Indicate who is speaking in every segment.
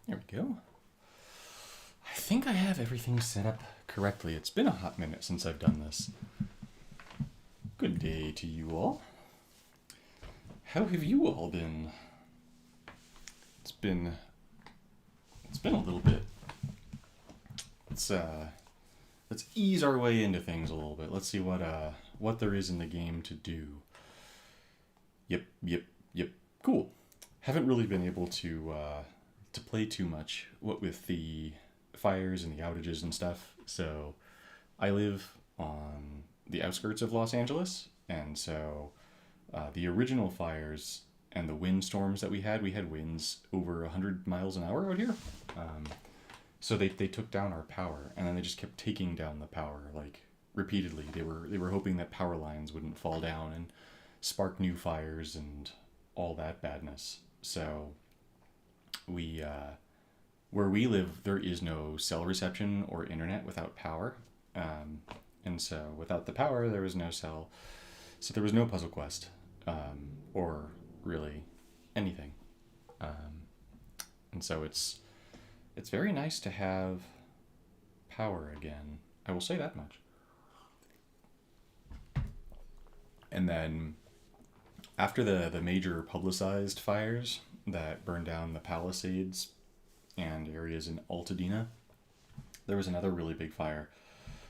Speaker 1: There we go. I think I have everything set up correctly. It's been a hot minute since I've done this. Good day to you all. How have you all been? It's been a little bit. Let's ease our way into things a little bit. Let's see what there is in the game to do. Yep. Cool. Haven't really been able to play too much. What with the fires and the outages and stuff. So I live on the outskirts of Los Angeles, and so the original fires and the windstorms that we had winds over 100 miles an hour out here. So they took down our power, and then they just kept taking down the power like repeatedly. They were hoping that power lines wouldn't fall down and spark new fires and all that badness. So we where we live, there is no cell reception or internet without power, and so without the power, there was no cell. So there was no puzzle quest, or really anything, and so it's very nice to have power again. I will say that much. And then after the major publicized fires that burned down the Palisades and areas in Altadena, there was another really big fire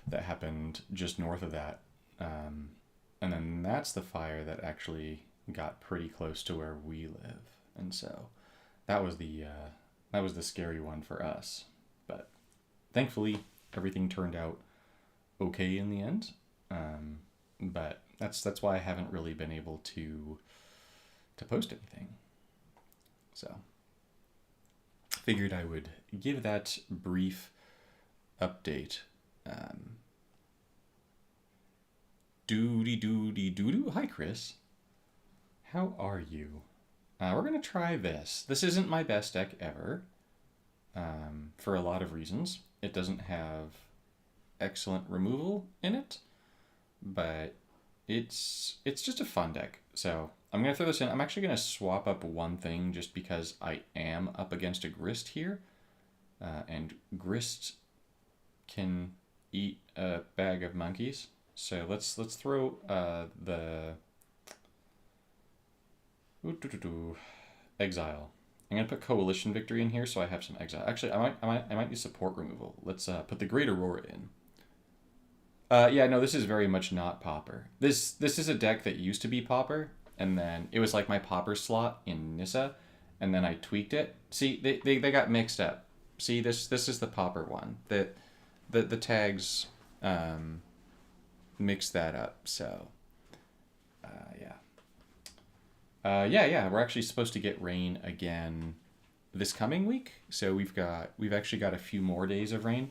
Speaker 1: that happened just north of that. And then that's the fire that actually got pretty close to where we live. And so that was the scary one for us. But thankfully, everything turned out okay in the end. But that's why I haven't really been able to post anything. So figured I would give that brief update. Doody. Hi, Chris. How are you? We're going to try this. This isn't my best deck ever, for a lot of reasons. It doesn't have excellent removal in it, but it's just a fun deck. So I'm going to throw this in. I'm actually going to swap up one thing just because I am up against a Grist here, and Grist can eat a bag of monkeys. So let's throw the exile. I'm gonna put coalition victory in here, so I have some exile. Actually, I might use support removal. Let's put the Great Aurora in. Yeah, no, this is very much not Pauper. This is a deck that used to be Pauper, and then it was like my Pauper slot in Nissa, and then I tweaked it. See, they got mixed up. See, this is the Pauper one. The tags mix that up. So yeah, we're actually supposed to get rain again this coming week. So we've actually got a few more days of rain.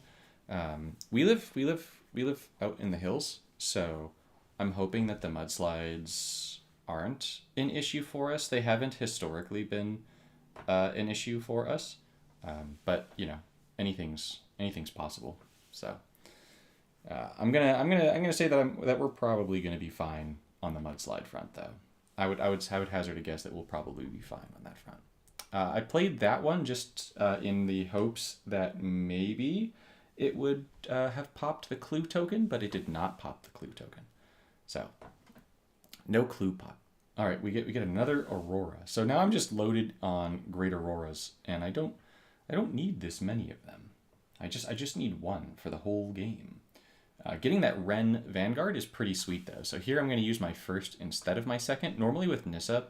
Speaker 1: We live out in the hills, so I'm hoping that the mudslides aren't an issue for us. They haven't historically been an issue for us, but you know, anything's possible. So I'm gonna say that we're probably gonna be fine on the mudslide front, though. I would hazard a guess that we'll probably be fine on that front. I played that one just in the hopes that maybe it would have popped the clue token, but it did not pop the clue token. So no clue pop. All right, we get another Aurora. So now I'm just loaded on Great Auroras, and I don't need this many of them. I just need one for the whole game. Getting that Ren Vanguard is pretty sweet, though. So here I'm going to use my first instead of my second. Normally with Nissa,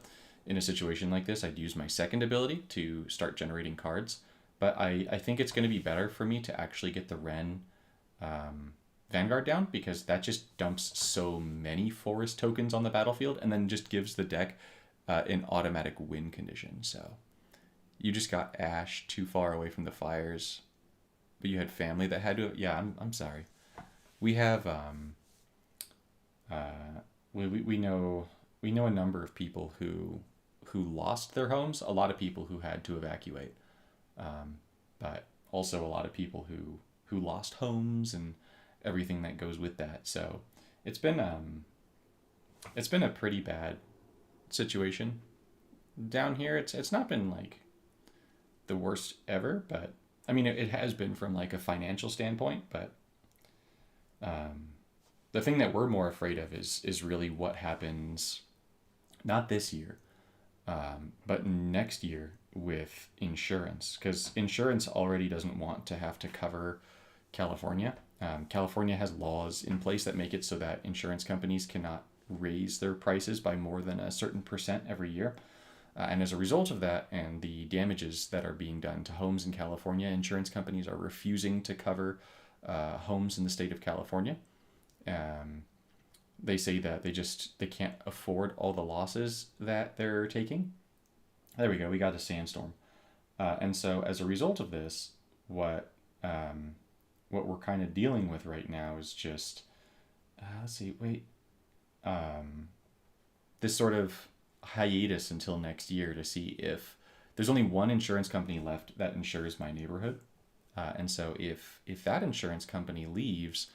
Speaker 1: in a situation like this, I'd use my second ability to start generating cards. But I think it's going to be better for me to actually get the Ren Vanguard down, because that just dumps so many forest tokens on the battlefield and then just gives the deck an automatic win condition. So you just got Ash too far away from the fires, but you had family that had to... Yeah, I'm sorry. We have we know a number of people who lost their homes. A lot of people who had to evacuate, but also a lot of people who lost homes and everything that goes with that. So it's been a pretty bad situation down here. It's not been like the worst ever, but I mean, it has been from like a financial standpoint, but um, the thing that we're more afraid of is really what happens not this year, but next year with insurance, because insurance already doesn't want to have to cover California. California has laws in place that make it so that insurance companies cannot raise their prices by more than a certain percent every year. And as a result of that and the damages that are being done to homes in California, insurance companies are refusing to cover homes in the state of California. Um, they say that they can't afford all the losses that they're taking. There we go. We got a sandstorm, and so as a result of this, what um, what we're kind of dealing with right now is just let's see, wait, um, this sort of hiatus until next year to see if there's only one insurance company left that insures my neighborhood, and so if that insurance company leaves,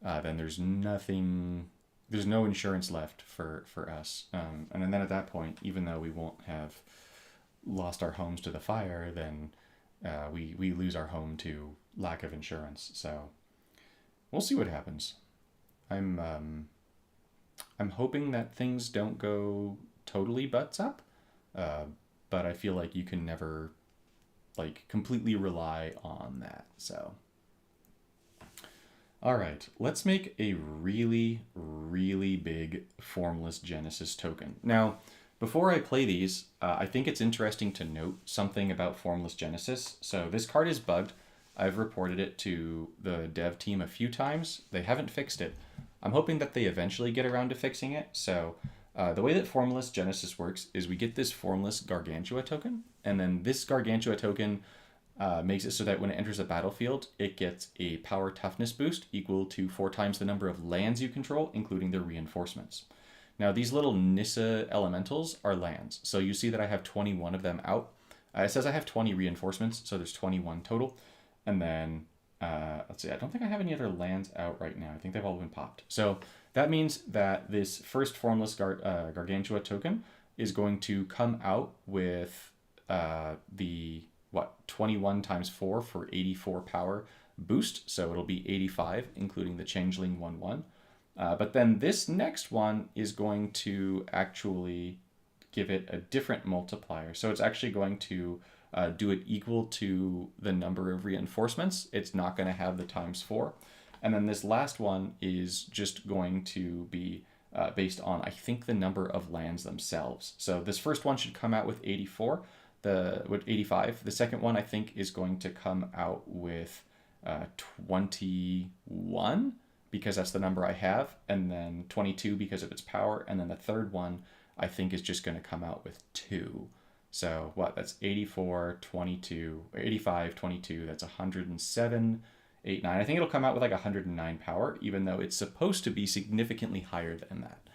Speaker 1: then there's no insurance left for us. And then at that point, even though we won't have lost our homes to the fire, then we lose our home to lack of insurance. So we'll see what happens. I'm I'm hoping that things don't go totally butts up, uh, but I feel like you can never like completely rely on that. So all right, let's make a really, really big formless Genesis token. Now, before I play these, I think it's interesting to note something about formless Genesis. So this card is bugged. I've reported it to the dev team a few times. They haven't fixed it. I'm hoping that they eventually get around to fixing it. So the way that formless Genesis works is we get this formless Gargantua token, and then this Gargantua token makes it so that when it enters a battlefield, it gets a power toughness boost equal to 4 times the number of lands you control, including their reinforcements. Now, these little Nissa elementals are lands. So you see that I have 21 of them out. It says I have 20 reinforcements, so there's 21 total. And then, let's see, I don't think I have any other lands out right now. I think they've all been popped. So that means that this first formless Gargantua token is going to come out with the 21 times 4 for 84 power boost, so it'll be 85 including the changeling 1/1. But then this next one is going to actually give it a different multiplier, so it's actually going to do it equal to the number of reinforcements. It's not going to have the times 4. And then this last one is just going to be based on, I think, the number of lands themselves. So this first one should come out with 84, with 85. The second one, I think, is going to come out with 21, because that's the number I have, and then 22 because of its power, and then the third one, I think, is just going to come out with 2. So that's 84, 22, or 85, 22, that's 107, 8, 9. I think it'll come out with like 109 power, even though it's supposed to be significantly higher than that.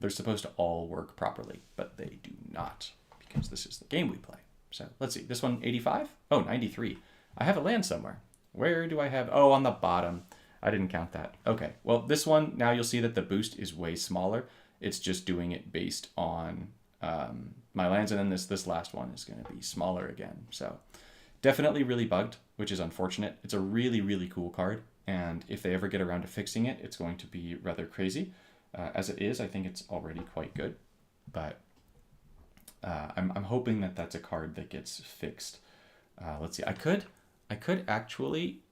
Speaker 1: They're supposed to all work properly, but they do not, because this is the game we play. So let's see, this one 85? Oh, 93. I have a land somewhere. Where do I have? Oh, on the bottom. I didn't count that. Okay, well, this one, now you'll see that the boost is way smaller. It's just doing it based on my lands, and then this last one is going to be smaller again. So definitely really bugged, which is unfortunate. It's a really, really cool card, and if they ever get around to fixing it, it's going to be rather crazy. As it is, I think it's already quite good, but I'm hoping that that's a card that gets fixed. Let's see. I could actually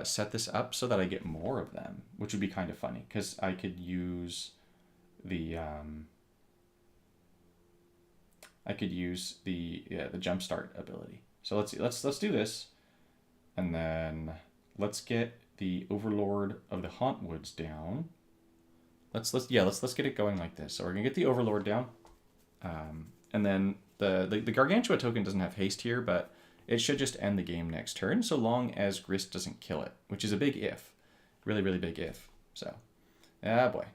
Speaker 1: set this up so that I get more of them, which would be kind of funny, because I could use the the jumpstart ability. So let's see. Let's do this, and then let's get the Overlord of the Hauntwoods down. Let's get it going like this. So we're gonna get the Overlord down, and then the Gargantua token doesn't have haste here, but it should just end the game next turn, so long as Grist doesn't kill it, which is a big if. Really, really big if. So, boy.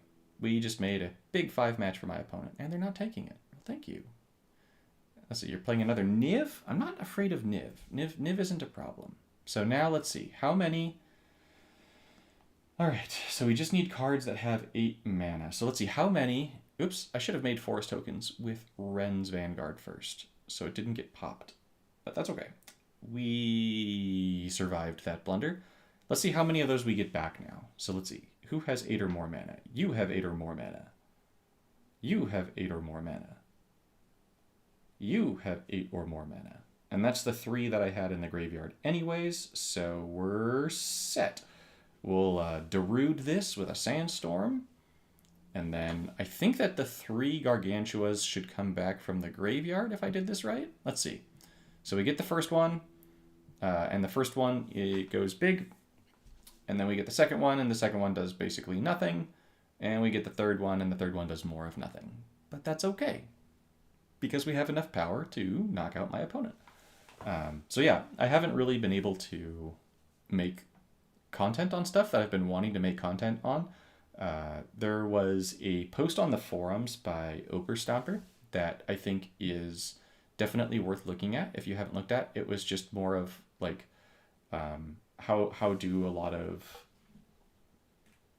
Speaker 1: We just made a big 5 match for my opponent, and they're not taking it. Well, thank you. Let's see, you're playing another Niv? I'm not afraid of Niv. Niv isn't a problem. So now let's see, how many... Alright, so we just need cards that have 8 mana. So let's see, how many... Oops, I should have made forest tokens with Ren's Vanguard first, so it didn't get popped. but that's okay. We survived that blunder. Let's see how many of those we get back now. So let's see. Who has 8 or more mana? You have 8 or more mana. You have 8 or more mana. You have 8 or more mana. And that's the 3 that I had in the graveyard anyways, so we're set. We'll Darude this with a Sandstorm. And then I think that the 3 Gargantuas should come back from the graveyard if I did this right. Let's see. So we get the first one, and the first one, it goes big. And then we get the second one, and the second one does basically nothing. And we get the third one, and the third one does more of nothing. But that's okay, because we have enough power to knock out my opponent. So yeah, I haven't really been able to make content on stuff that I've been wanting to make content on. There was a post on the forums by Ochre Stomper that I think is definitely worth looking at if you haven't looked at. It was just more of like how do a lot of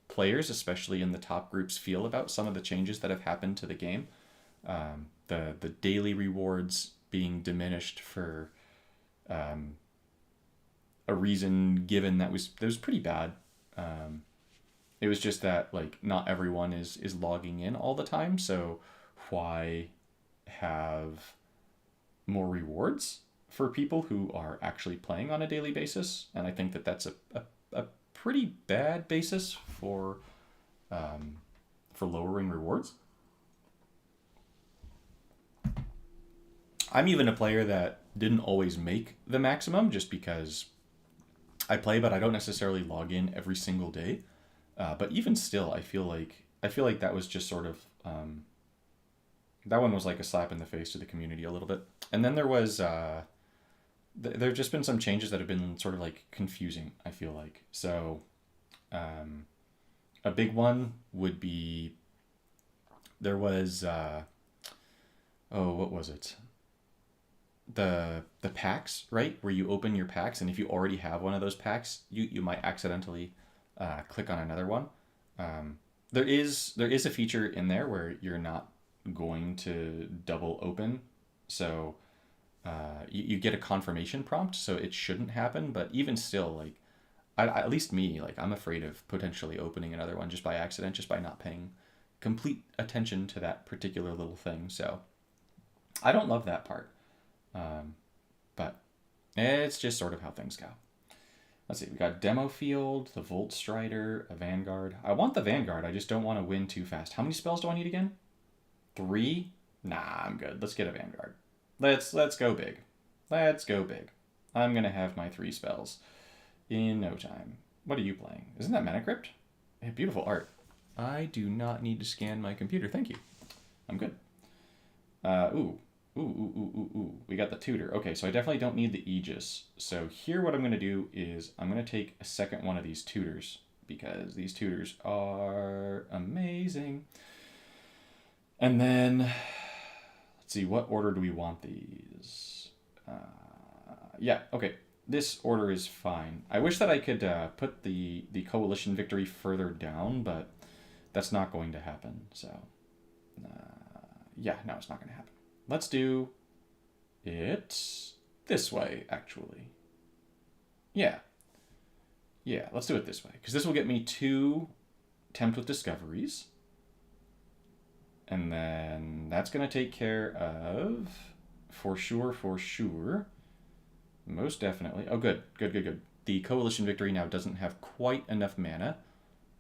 Speaker 1: players, especially in the top groups, feel about some of the changes that have happened to the game. The daily rewards being diminished for a reason given that was pretty bad. It was just that like not everyone is logging in all the time, so why have more rewards for people who are actually playing on a daily basis? And I think that that's a pretty bad basis for lowering rewards. I'm even a player that didn't always make the maximum just because I play, but I don't necessarily log in every single day. But even still, I feel like that was just sort of that one was like a slap in the face to the community a little bit. And then there was there have just been some changes that have been sort of like confusing, I feel like. So a big one would be there was what was it? The packs, right? Where you open your packs, and if you already have one of those packs, you might accidentally click on another one. There is a feature in there where you're not going to double open, so you get a confirmation prompt, so it shouldn't happen. But even still, like at least me, like I'm afraid of potentially opening another one just by accident, just by not paying complete attention to that particular little thing. So I don't love that part. But it's just sort of how things go. Let's see, we got Demo Field, the Volt Strider, a Vanguard. I want the Vanguard, I just don't want to win too fast. How many spells do I need again? 3? Nah, I'm good. Let's get a Vanguard. Let's go big. Let's go big. I'm going to have my 3 spells in no time. What are you playing? Isn't that Mana Crypt? Hey, beautiful art. I do not need to scan my computer, thank you. I'm good. Ooh. We got the tutor. Okay, so I definitely don't need the Aegis. So here what I'm going to do is I'm going to take a second one of these tutors because these tutors are amazing. And then, let's see, what order do we want these? Yeah, okay. This order is fine. I wish that I could put the coalition victory further down, but that's not going to happen. So, yeah, no, it's not going to happen. Let's do it this way, actually. Yeah, let's do it this way, because this will get me 2 Tempt with Discoveries. And then that's going to take care of, for sure, most definitely. Oh, good. The Coalition Victory now doesn't have quite enough mana,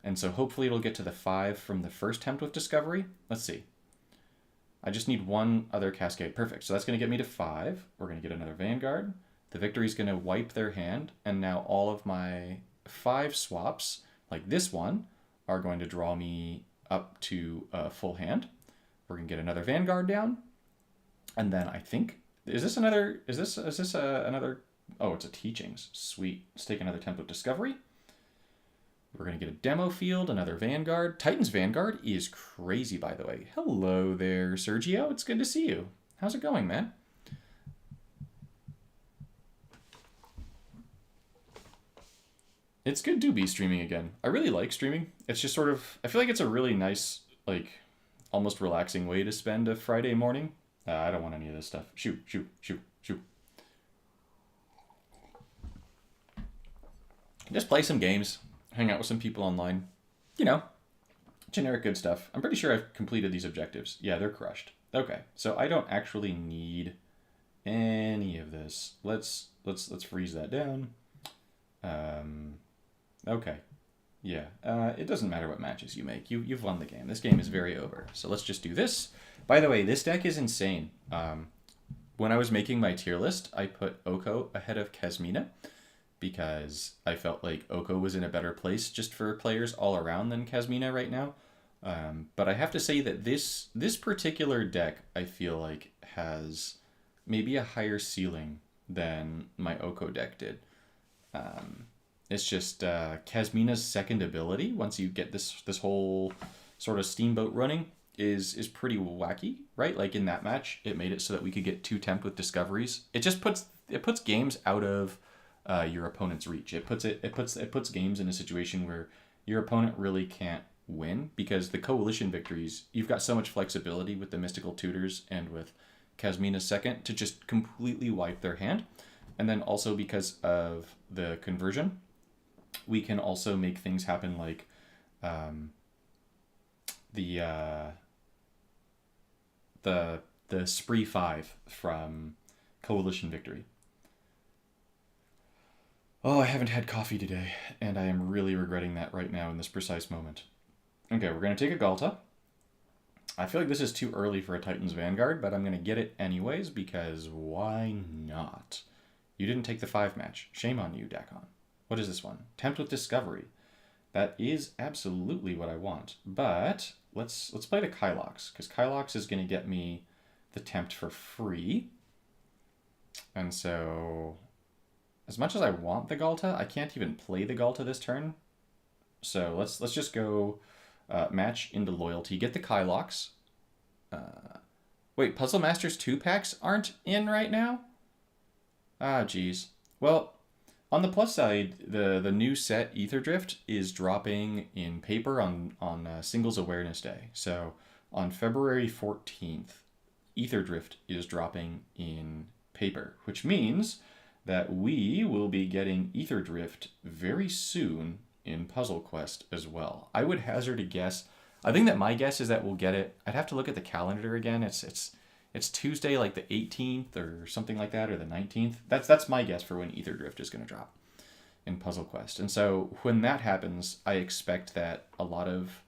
Speaker 1: and so hopefully it'll get to the 5 from the first Tempt with Discovery. Let's see. I just need 1 other Cascade. Perfect. So that's going to get me to 5. We're going to get another Vanguard. The Victory's going to wipe their hand, and now all of my 5 swaps, like this one, are going to draw me up to a full hand. We're going to get another Vanguard down, and then I think is this another? Oh, it's a Teachings. Sweet. Let's take another Tempt of Discovery. We're going to get a Demo Field, another Vanguard. Titan's Vanguard is crazy, by the way. Hello there, Sergio. It's good to see you. How's it going, man? It's good to be streaming again. I really like streaming. It's just sort of, I feel like it's a really nice, like, almost relaxing way to spend a Friday morning. I don't want any of this stuff. Shoot. Just play some games, hang out with some people online. You know, generic good stuff. I'm pretty sure I've completed these objectives. Yeah, they're crushed. Okay, so I don't actually need any of this. Let's freeze that down. Um, okay. Yeah. It doesn't matter what matches you make. You've won the game. This game is very over. So let's just do this. By the way, this deck is insane. When I was making my tier list, I put Oko ahead of Kasmina because I felt like Oko was in a better place just for players all around than Kasmina right now. But I have to say that this particular deck, I feel like, has maybe a higher ceiling than my Oko deck did. It's just Kasmina's second ability, once you get this whole sort of steamboat running, is pretty wacky, right? Like in that match, it made it so that we could get 2 tempt with discoveries. It puts games out of your opponent's reach. It puts games in a situation where your opponent really can't win, because the coalition victories, you've got so much flexibility with the mystical tutors and with Kasmina's second to just completely wipe their hand. And then also because of the conversion, we can also make things happen like the spree 5 from coalition victory. Oh, I haven't had coffee today, and I am really regretting that right now in this precise moment. Okay, we're going to take a Galta. I feel like this is too early for a Titan's Vanguard, but I'm going to get it anyways, because why not? You didn't take the 5 match. Shame on you, Dakon. What is this one? Tempt with Discovery. That is absolutely what I want. But let's play the Kylox, because Kylox is going to get me the Tempt for free. And so, as much as I want the Galta, I can't even play the Galta this turn. So let's just go match into Loyalty. Get the Kylox. Wait, Puzzle Masters 2 packs aren't in right now? Ah, geez. Well, on the plus side, the new set Ether Drift is dropping in paper on Singles Awareness Day. So on February 14th, Ether Drift is dropping in paper, which means that we will be getting Ether Drift very soon in Puzzle Quest as well. I would hazard a guess. I think that my guess is that we'll get it. I'd have to look at the calendar again. It's Tuesday, like the 18th or something like that, or the 19th. That's my guess for when Ether Drift is going to drop in Puzzle Quest. And so when that happens, I expect that a lot of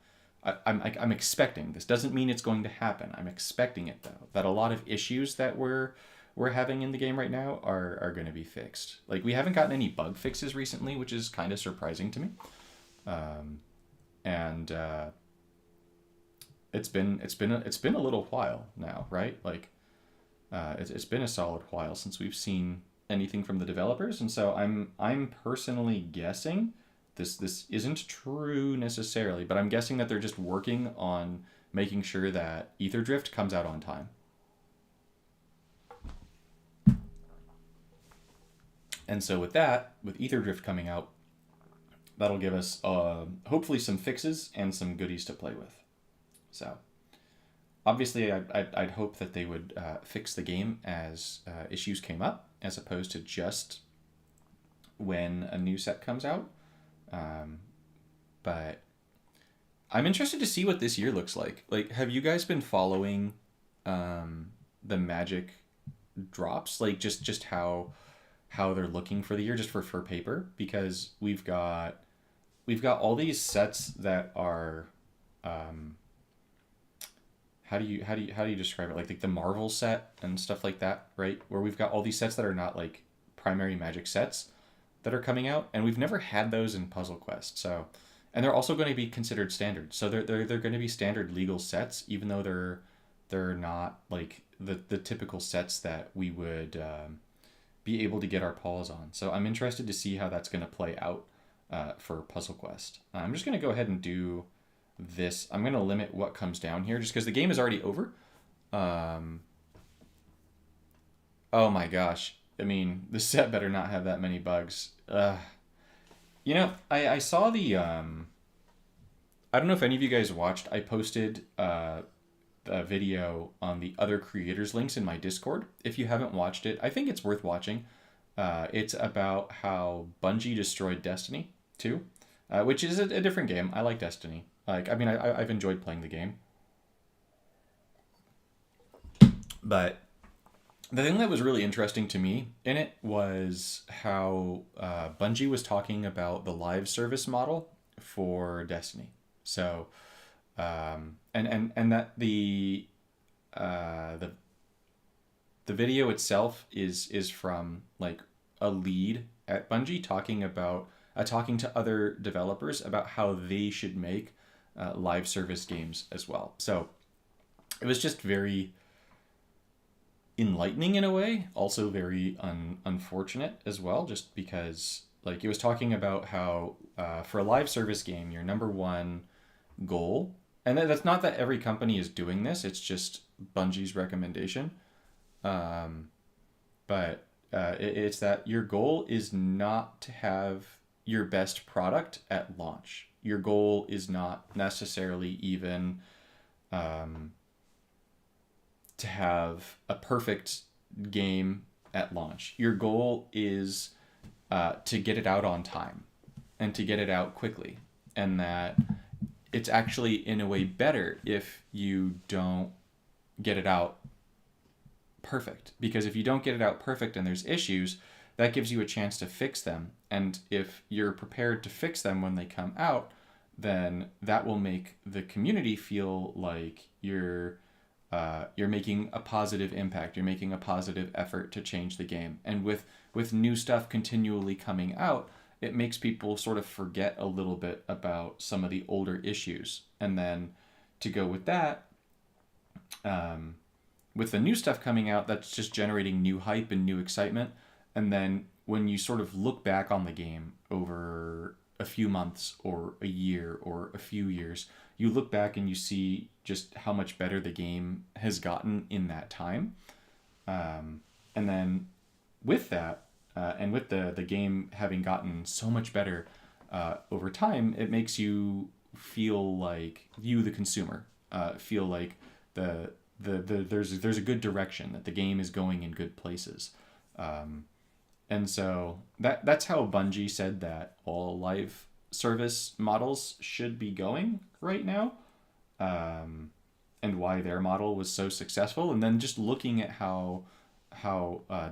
Speaker 1: I'm expecting, this doesn't mean it's going to happen. I'm expecting it though, that a lot of issues that we're having in the game right now are going to be fixed. Like, we haven't gotten any bug fixes recently, which is kind of surprising to me. It's been a little while now, right? Like, it's been a solid while since we've seen anything from the developers, and so I'm personally guessing this isn't true necessarily, but I'm guessing that they're just working on making sure that Ether Drift comes out on time. And so with Ether Drift coming out, that'll give us hopefully some fixes and some goodies to play with. So obviously, I'd hope that they would fix the game as issues came up, as opposed to just when a new set comes out. But I'm interested to see what this year looks like. Like, have you guys been following the Magic drops? Like, just how they're looking for the year, just for paper? Because we've got all these sets that are how do you describe it? Like the Marvel set and stuff like that, right? Where we've got all these sets that are not like primary Magic sets that are coming out, and we've never had those in Puzzle Quest. So, and they're also going to be considered standard. So they're going to be standard legal sets, even though they're not like the typical sets that we would be able to get our paws on. So I'm interested to see how that's going to play out for Puzzle Quest. I'm just going to go ahead and do this. I'm going to limit what comes down here just because the game is already over. Oh my gosh. I mean, the set better not have that many bugs. You know, I saw the... I don't know if any of you guys watched. I posted a video on the other creators links in my Discord. If you haven't watched it, I think it's worth watching. It's about how Bungie destroyed Destiny 2, which is a different game. I like Destiny. Like, I mean, I've enjoyed playing the game, but the thing that was really interesting to me in it was how Bungie was talking about the live service model for Destiny. So, and that uh, the the video itself is from like a lead at Bungie talking to other developers about how they should make live service games as well. So it was just very enlightening in a way, also very unfortunate as well, just because like it was talking about how for a live service game, your number one goal, and that's not that every company is doing this, it's just Bungie's recommendation, um, but it's that your goal is not to have your best product at launch. Your goal is not necessarily even um, to have a perfect game at launch. Your goal is to get it out on time and to get it out quickly. And that it's actually, in a way, better if you don't get it out perfect. Because if you don't get it out perfect and there's issues, that gives you a chance to fix them. And if you're prepared to fix them when they come out, then that will make the community feel like you're making a positive impact. You're making a positive effort to change the game. And with new stuff continually coming out, it makes people sort of forget a little bit about some of the older issues. And then to go with that, with the new stuff coming out, that's just generating new hype and new excitement. And then when you sort of look back on the game over a few months or a year or a few years, you look back and you see just how much better the game has gotten in that time. And then with that, and with the game having gotten so much better over time, it makes you feel like you, the consumer, feel like there's a good direction, that the game is going in good places. And so that's how Bungie said that all live service models should be going right now, and why their model was so successful. And then just looking at how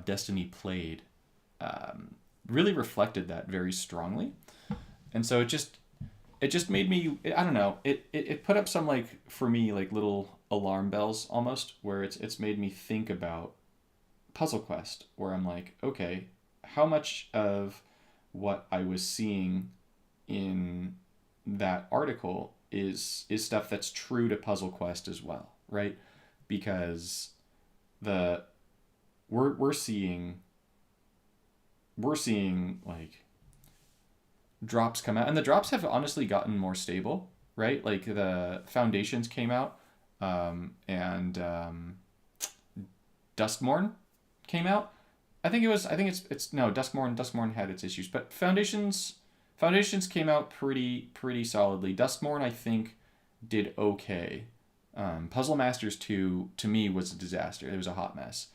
Speaker 1: Destiny played really reflected that very strongly. And so it just made me, I don't know, it put up some, like, for me, like little alarm bells almost, where it's made me think about Puzzle Quest, where I'm like, okay, how much of what I was seeing in that article is stuff that's true to Puzzle Quest as well, right? Because the we're seeing like drops come out, and the drops have honestly gotten more stable, right? Like the Foundations came out, and Duskmorn came out. I think it's no, Duskmorn had its issues, but Foundations came out pretty solidly. Duskmorn, I think, did okay. Puzzle Masters 2 to me was a disaster. It was a hot mess.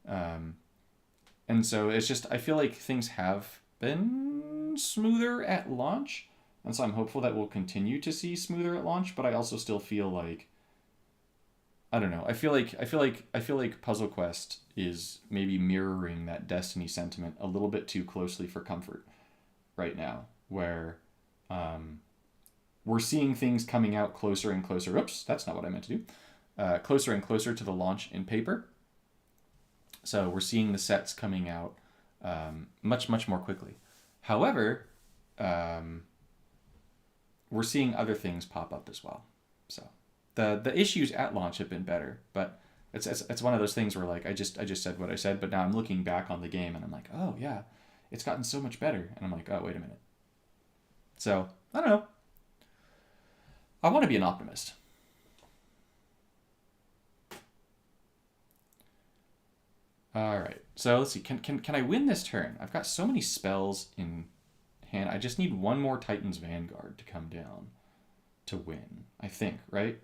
Speaker 1: And so it's just, I feel like things have been smoother at launch, and so I'm hopeful that we'll continue to see smoother at launch, but I also still feel like, I don't know. I feel like Puzzle Quest is maybe mirroring that Destiny sentiment a little bit too closely for comfort right now, where we're seeing things coming out closer and closer. Oops, that's not what I meant to do. Closer and closer to the launch in paper. So we're seeing the sets coming out much more quickly. However, we're seeing other things pop up as well. So the issues at launch have been better, but it's one of those things where, like, I just said what I said, but now I'm looking back on the game and I'm like, oh yeah, it's gotten so much better, and I'm like, oh, wait a minute. So I don't know. I want to be an optimist. All right. So let's see. Can I win this turn? I've got so many spells in hand. I just need one more Titan's Vanguard to come down to win, I think, right?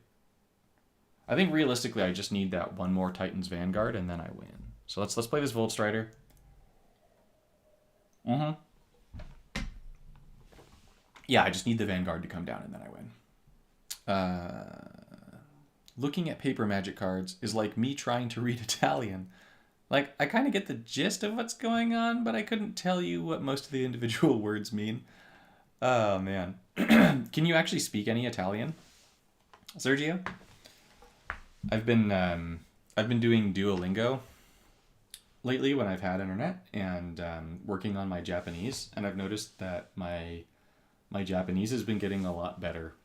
Speaker 1: I think realistically I just need that one more Titan's Vanguard and then I win. So let's play this Volt Strider. Mm-hmm. Yeah, I just need the Vanguard to come down and then I win. Looking at paper magic cards is like me trying to read Italian. Like, I kind of get the gist of what's going on, but I couldn't tell you what most of the individual words mean. Oh, man. Can you actually speak any Italian, Sergio? I've been doing Duolingo lately when I've had internet and working on my Japanese, and I've noticed that my Japanese has been getting a lot better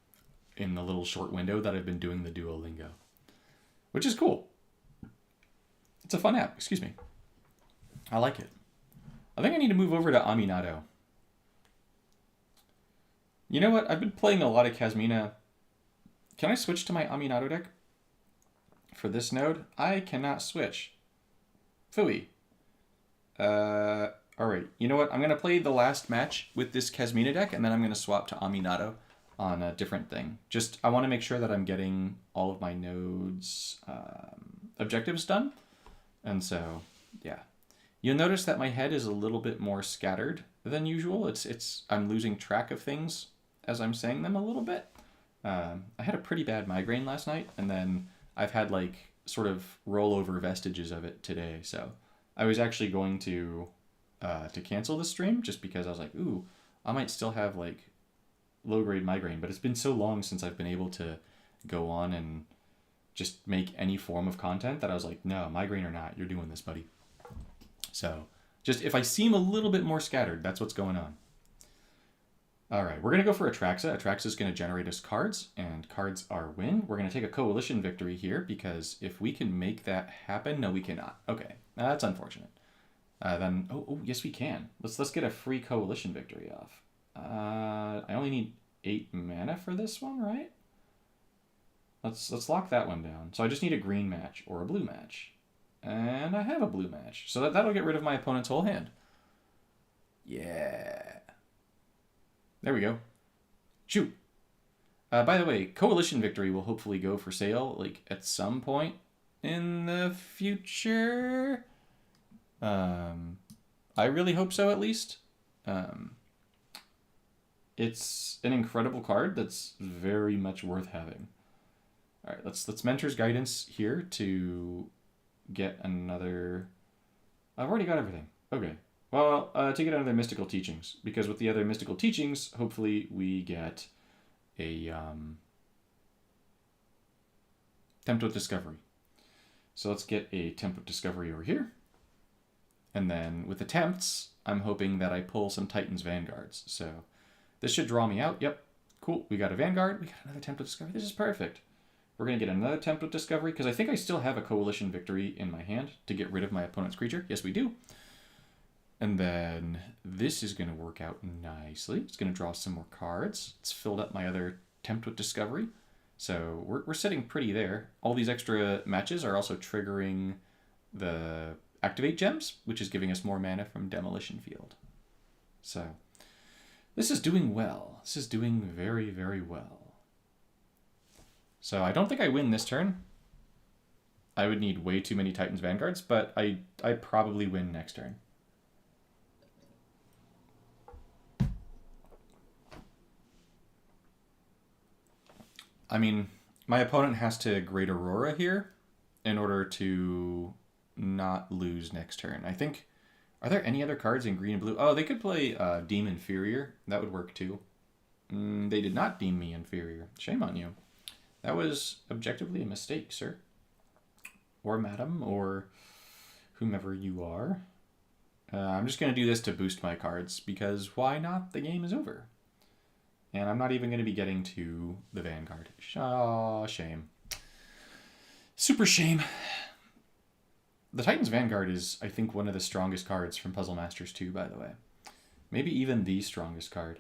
Speaker 1: in the little short window that I've been doing the Duolingo, which is cool. It's a fun app. Excuse me. I like it. I think I need to move over to Aminatou. You know what? I've been playing a lot of Kazmina. Can I switch to my Aminatou deck? For this node? I cannot switch. Phooey. Alright. You know what? I'm going to play the last match with this Kazmina deck, and then I'm going to swap to Aminatou on a different thing. Just, I want to make sure that I'm getting all of my nodes objectives done. And so, yeah. You'll notice that my head is a little bit more scattered than usual. I'm losing track of things as I'm saying them a little bit. I had a pretty bad migraine last night, and then I've had like sort of rollover vestiges of it today. So I was actually going to cancel the stream just because I was like, ooh, I might still have like low grade migraine, but it's been so long since I've been able to go on and just make any form of content that I was like, no, migraine or not, you're doing this, buddy. So just if I seem a little bit more scattered, that's what's going on. All right, we're going to go for Atraxa. Atraxa is going to generate us cards, and cards are win. We're going to take a coalition victory here because if we can make that happen, no, we cannot. Okay, that's unfortunate. Yes, we can. Let's get a free coalition victory off. I only need 8 mana for this one, right? Let's lock that one down. So I just need a green match or a blue match. And I have a blue match. So that'll get rid of my opponent's whole hand. Yeah. There we go. Shoot. By the way, Coalition Victory will hopefully go for sale like at some point in the future. I really hope so, at least. It's an incredible card that's very much worth having. All right, let's Mentor's Guidance here to get another... I've already got everything. Okay. Well, to get another Mystical Teachings, because with the other Mystical Teachings, hopefully we get a Template Discovery. So let's get a Template Discovery over here. And then with Attempts, I'm hoping that I pull some Titan's Vanguards. So this should draw me out. Yep. Cool. We got a Vanguard. We got another Template Discovery. This is perfect. We're going to get another Template Discovery, because I think I still have a Coalition Victory in my hand to get rid of my opponent's creature. Yes, we do. And then this is going to work out nicely. It's going to draw some more cards. It's filled up my other Template Discovery. So we're sitting pretty there. All these extra matches are also triggering the Activate Gems, which is giving us more mana from Demolition Field. So this is doing well. This is doing very, very well. So I don't think I win this turn. I would need way too many Titan's Vanguards, but I probably win next turn. I mean, my opponent has to Great Aurora here in order to not lose next turn. I think, are there any other cards in green and blue? Oh, they could play Deem Inferior. That would work too. They did not deem me inferior. Shame on you. That was objectively a mistake, sir. Or madam, or whomever you are. I'm just going to do this to boost my cards, because why not? The game is over. And I'm not even going to be getting to the Vanguard. Aw, shame. Super shame. The Titan's Vanguard is, I think, one of the strongest cards from Puzzle Masters 2, by the way. Maybe even the strongest card.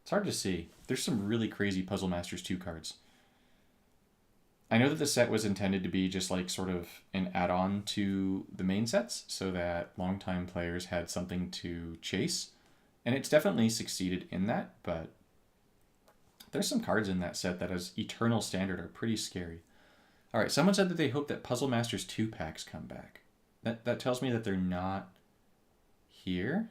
Speaker 1: It's hard to see. There's some really crazy Puzzle Masters 2 cards. I know that the set was intended to be just like sort of an add-on to the main sets so that longtime players had something to chase. And it's definitely succeeded in that, but there's some cards in that set that as Eternal Standard are pretty scary. All right, someone said that they hope that Puzzle Masters 2 packs come back. That tells me that they're not here.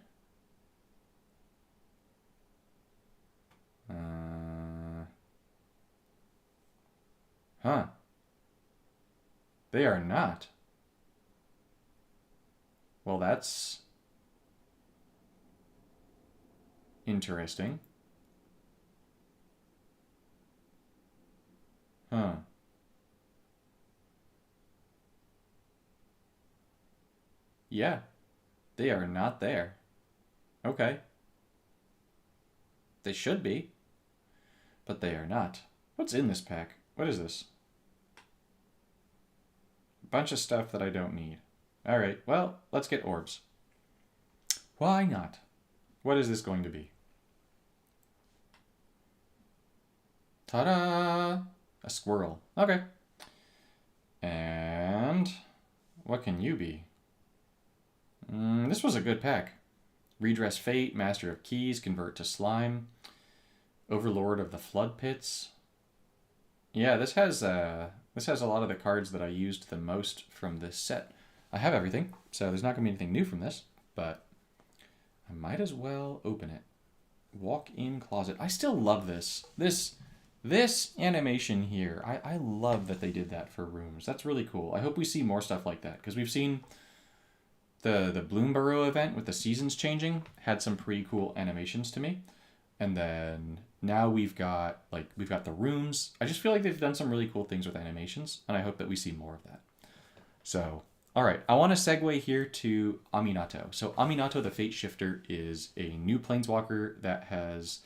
Speaker 1: Huh. They are not. Well, that's interesting. Huh. Yeah, they are not there. Okay. They should be, but they are not. What's in this pack? What is this? A bunch of stuff that I don't need. Alright, well, let's get orbs. Why not? What is this going to be? Ta-da! A squirrel. Okay. And what can you be? This was a good pack. Redress Fate, Master of Keys, Convert to Slime, Overlord of the Flood Pits. Yeah, this has a lot of the cards that I used the most from this set. I have everything, so there's not going to be anything new from this, but I might as well open it. Walk-in closet. I still love this. This animation here, I love that they did that for rooms. That's really cool. I hope we see more stuff like that, because we've seen the Bloomborough event with the seasons changing had some pretty cool animations to me. And then now we've got the rooms. I just feel like they've done some really cool things with animations, and I hope that we see more of that. So, all right, I want to segue here to Aminatou. So Aminatou the Fate Shifter is a new planeswalker that has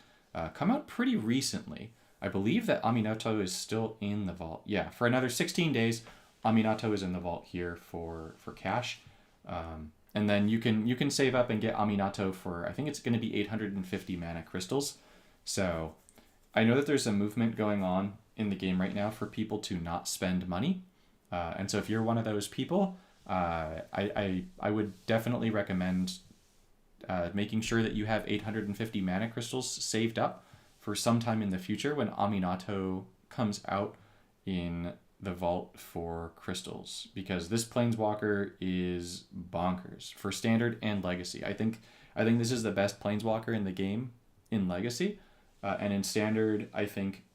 Speaker 1: come out pretty recently. I believe that Aminatou is still in the vault. Yeah, for another 16 days, Aminatou is in the vault here for cash. And then you can save up and get Aminatou for, I think it's going to be 850 mana crystals. So I know that there's a movement going on in the game right now for people to not spend money. And so if you're one of those people, I would definitely recommend making sure that you have 850 mana crystals saved up for sometime in the future when Aminatou comes out in the vault for crystals, because this planeswalker is bonkers for standard and legacy. I think this is the best planeswalker in the game in legacy, and in standard I think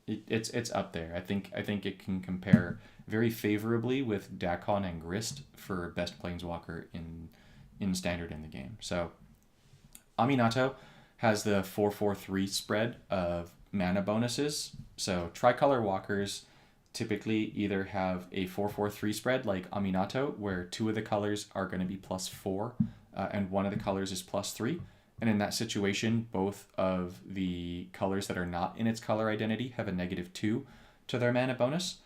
Speaker 1: it's up there. I think it can compare very favorably with Dakon and Grist for best planeswalker in standard in the game. So Aminatou has the 4/4/3 spread of mana bonuses. So tricolor walkers typically either have a 4/4/3 spread like Aminatou, where two of the colors are going to be +4 and one of the colors is +3. And in that situation, both of the colors that are not in its color identity have a -2 to their mana bonus,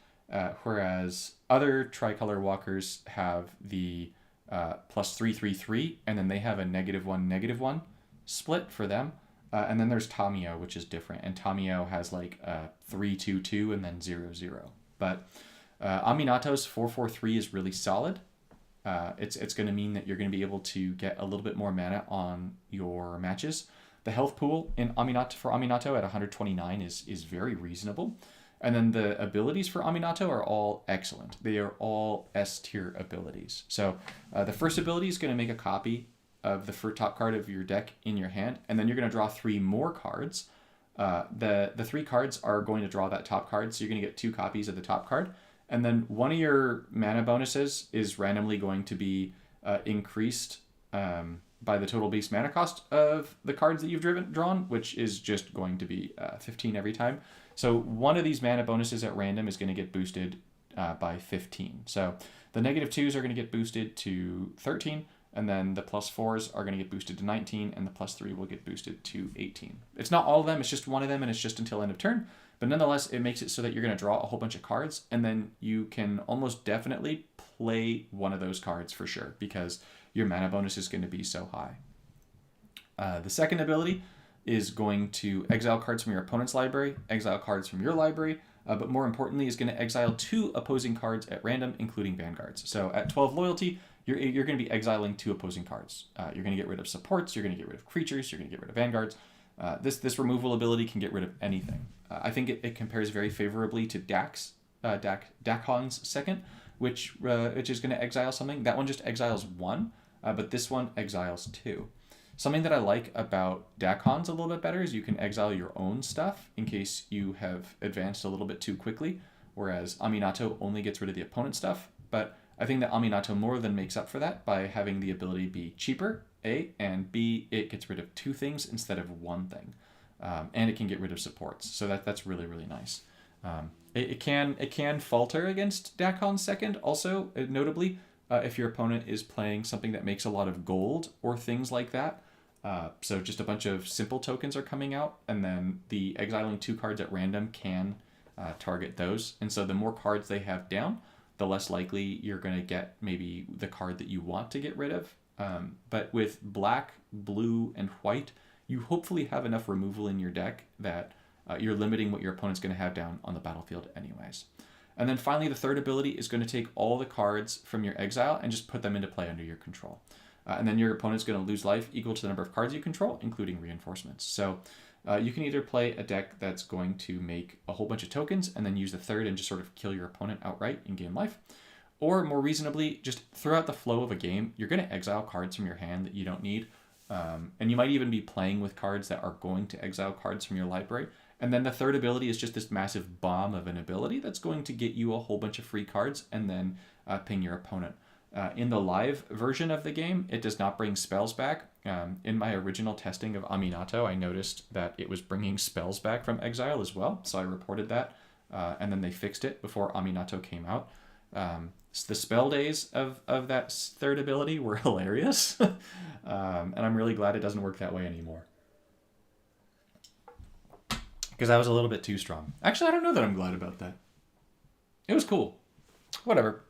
Speaker 1: whereas other tricolor walkers have the +3/3/3, and then they have a -1/-1 split for them. And then there's Tamiyo, which is different. And Tamiyo has like 3/2/2 and then 0/0. But Aminatou's 4/4/3 is really solid. It's going to mean that you're going to be able to get a little bit more mana on your matches. The health pool in Aminatou at 129 is very reasonable. And then the abilities for Aminatou are all excellent. They are all S tier abilities. So the first ability is going to make a copy of the top card of your deck in your hand, and then you're going to draw 3 more cards. The 3 cards are going to draw that top card, so you're going to get 2 copies of the top card. And then one of your mana bonuses is randomly going to be increased by the total base mana cost of the cards that you've drawn, which is just going to be 15 every time. So one of these mana bonuses at random is going to get boosted by 15. So the -2s are going to get boosted to 13, and then the +4s are going to get boosted to 19, and the +3 will get boosted to 18. It's not all of them, it's just one of them, and it's just until end of turn. But nonetheless, it makes it so that you're going to draw a whole bunch of cards, and then you can almost definitely play one of those cards for sure, because your mana bonus is going to be so high. The second ability is going to exile cards from your opponent's library, exile cards from your library, but more importantly is going to exile 2 opposing cards at random, including vanguards. So at 12 loyalty, you're going to be exiling 2 opposing cards. You're going to get rid of supports, you're going to get rid of creatures, you're going to get rid of vanguards. This removal ability can get rid of anything. I think it compares very favorably to Dakon's second, which is going to exile something. That one just exiles 1, but this one exiles 2. Something that I like about Dakons a little bit better is you can exile your own stuff in case you have advanced a little bit too quickly, whereas Aminatou only gets rid of the opponent's stuff. But I think that Aminatou more than makes up for that by having the ability be cheaper, A, and B, it gets rid of two things instead of one thing. And it can get rid of supports. So that's really, really nice. It can falter against Dakon's second also, notably, if your opponent is playing something that makes a lot of gold or things like that. So just a bunch of simple tokens are coming out, and then the exiling two cards at random can target those. And so the more cards they have down, the less likely you're going to get maybe the card that you want to get rid of. But with black, blue, and white, you hopefully have enough removal in your deck that you're limiting what your opponent's going to have down on the battlefield anyways. And then finally, the third ability is going to take all the cards from your exile and just put them into play under your control. And then your opponent's going to lose life equal to the number of cards you control, including reinforcements. So you can either play a deck that's going to make a whole bunch of tokens and then use the third and just sort of kill your opponent outright in game life. Or more reasonably, just throughout the flow of a game, you're going to exile cards from your hand that you don't need. And you might even be playing with cards that are going to exile cards from your library. And then the third ability is just this massive bomb of an ability that's going to get you a whole bunch of free cards and then ping your opponent. In the live version of the game, it does not bring spells back. In my original testing of Aminatou, I noticed that it was bringing spells back from exile as well. So I reported that, and then they fixed it before Aminatou came out. The spell days of that third ability were hilarious, and I'm really glad it doesn't work that way anymore. Because I was a little bit too strong. Actually, I don't know that I'm glad about that. It was cool. Whatever.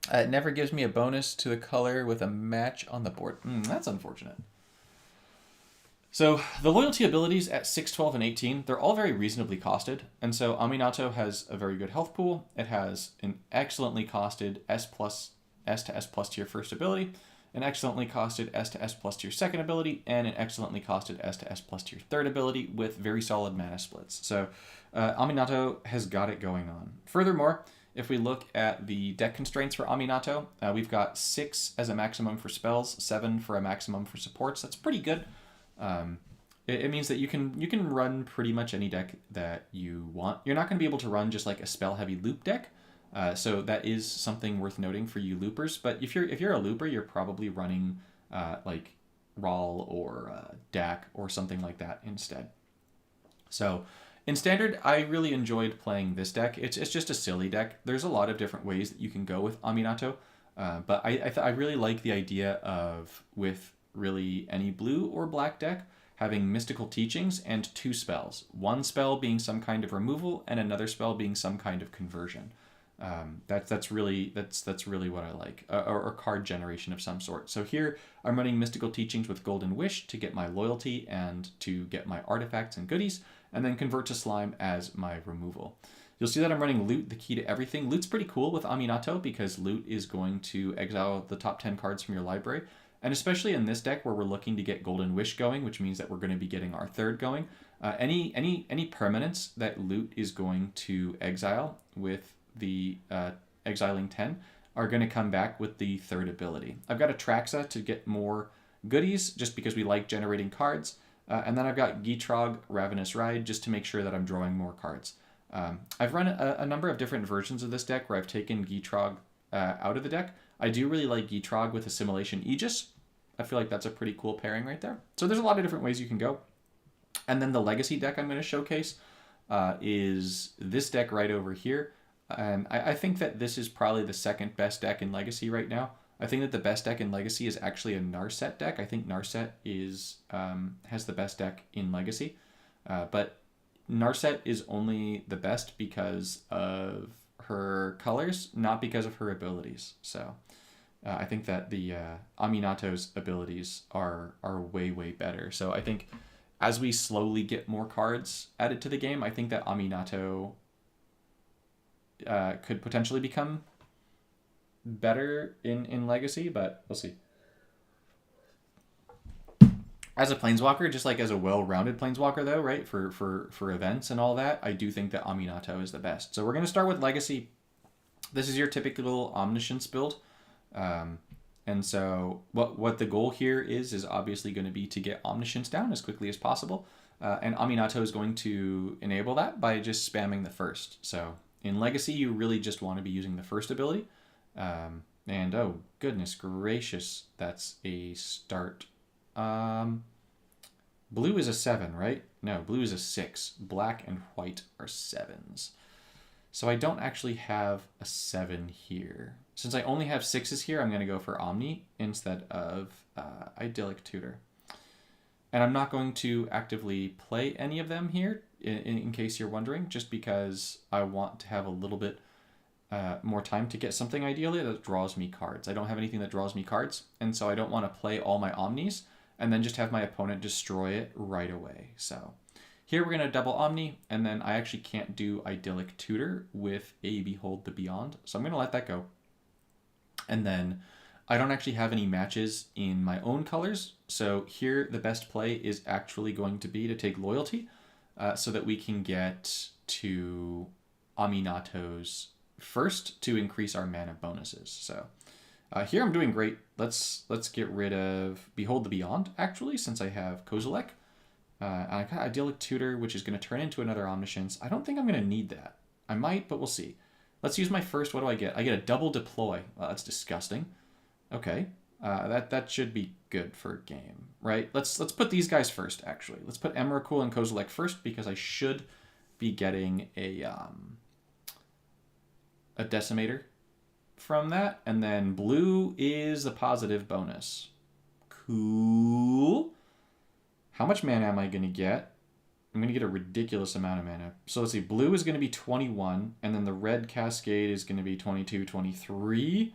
Speaker 1: It never gives me a bonus to the color with a match on the board. That's unfortunate. So the loyalty abilities at 6, 12, and 18, they're all very reasonably costed. And so Aminatou has a very good health pool. It has an excellently costed S to S plus tier first ability, an excellently costed S to S plus tier second ability, and an excellently costed S to S plus tier third ability with very solid mana splits. So Aminatou has got it going on. Furthermore, if we look at the deck constraints for Aminatou, we've got 6 as a maximum for spells, 7 for a maximum for supports. That's pretty good. It means that you can run pretty much any deck that you want. You're not going to be able to run just like a spell-heavy loop deck. So that is something worth noting for you loopers. But if you're a looper, you're probably running like Rawl or Dak or something like that instead. So in Standard, I really enjoyed playing this deck. It's just a silly deck. There's a lot of different ways that you can go with Aminatou. But I really like the idea of, with really any blue or black deck, having mystical teachings and 2 spells. One spell being some kind of removal and another spell being some kind of conversion. That's really what I like, or card generation of some sort. So here I'm running mystical teachings with Golden Wish to get my loyalty and to get my artifacts and goodies, and then convert to slime as my removal. You'll see that I'm running Loot, the key to everything. Loot's pretty cool with Aminatou because Loot is going to exile the top 10 cards from your library. And especially in this deck where we're looking to get Golden Wish going, which means that we're going to be getting our third going, any permanents that Loot is going to exile with the exiling 10 are going to come back with the third ability. I've got Atraxa to get more goodies just because we like generating cards. And then I've got Gitrog, Ravenous Ride, just to make sure that I'm drawing more cards. I've run a number of different versions of this deck where I've taken Gitrog out of the deck. I do really like Gitrog with Assimilation Aegis. I feel like that's a pretty cool pairing right there. So there's a lot of different ways you can go. And then the Legacy deck I'm going to showcase is this deck right over here. And I think that this is probably the second best deck in Legacy right now. I think that the best deck in Legacy is actually a Narset deck. I think Narset has the best deck in Legacy. But Narset is only the best because of her colors, not because of her abilities. So I think that the Aminatou's abilities are way, way better. So I think as we slowly get more cards added to the game, I think that Aminatou could potentially become better in Legacy, but we'll see. As a Planeswalker, just like as a well-rounded Planeswalker though, right, for events and all that, I do think that Aminatou is the best. So we're going to start with Legacy. This is your typical Omniscience build. And And so what the goal here is obviously going to be to get Omniscience down as quickly as possible. And Aminatou is going to enable that by just spamming the first. So in Legacy, you really just want to be using the first ability. And oh, goodness gracious, that's a start. Blue is a 7, right? No, blue is a 6. Black and white are 7s. So I don't actually have a 7 here. Since I only have 6s here, I'm going to go for Omni instead of Idyllic Tutor. And I'm not going to actively play any of them here, in case you're wondering, just because I want to have a little bit more time to get something ideally that draws me cards. I don't have anything that draws me cards, and so I don't want to play all my Omnis and then just have my opponent destroy it right away. So here we're going to double Omni, and then I actually can't do Idyllic Tutor with a Behold the Beyond, so I'm going to let that go. And then I don't actually have any matches in my own colors, so here the best play is actually going to be to take Loyalty so that we can get to Aminatou's first to increase our mana bonuses. So here I'm doing great. Let's get rid of Behold the Beyond, actually, since I have Kozilek. I got Idyllic Tutor, which is going to turn into another Omniscience. I don't think I'm going to need that. I might, but we'll see. Let's use my first. What do I get? I get a double deploy. Well, that's disgusting. Okay. That should be good for a game, right? Let's put these guys first, actually. Let's put Emrakul and Kozilek first, because I should be getting a Decimator from that. And then blue is the positive bonus. Cool. How much mana am I going to get? I'm going to get a ridiculous amount of mana. So let's see. Blue is going to be 21, and then the red Cascade is going to be 22, 23.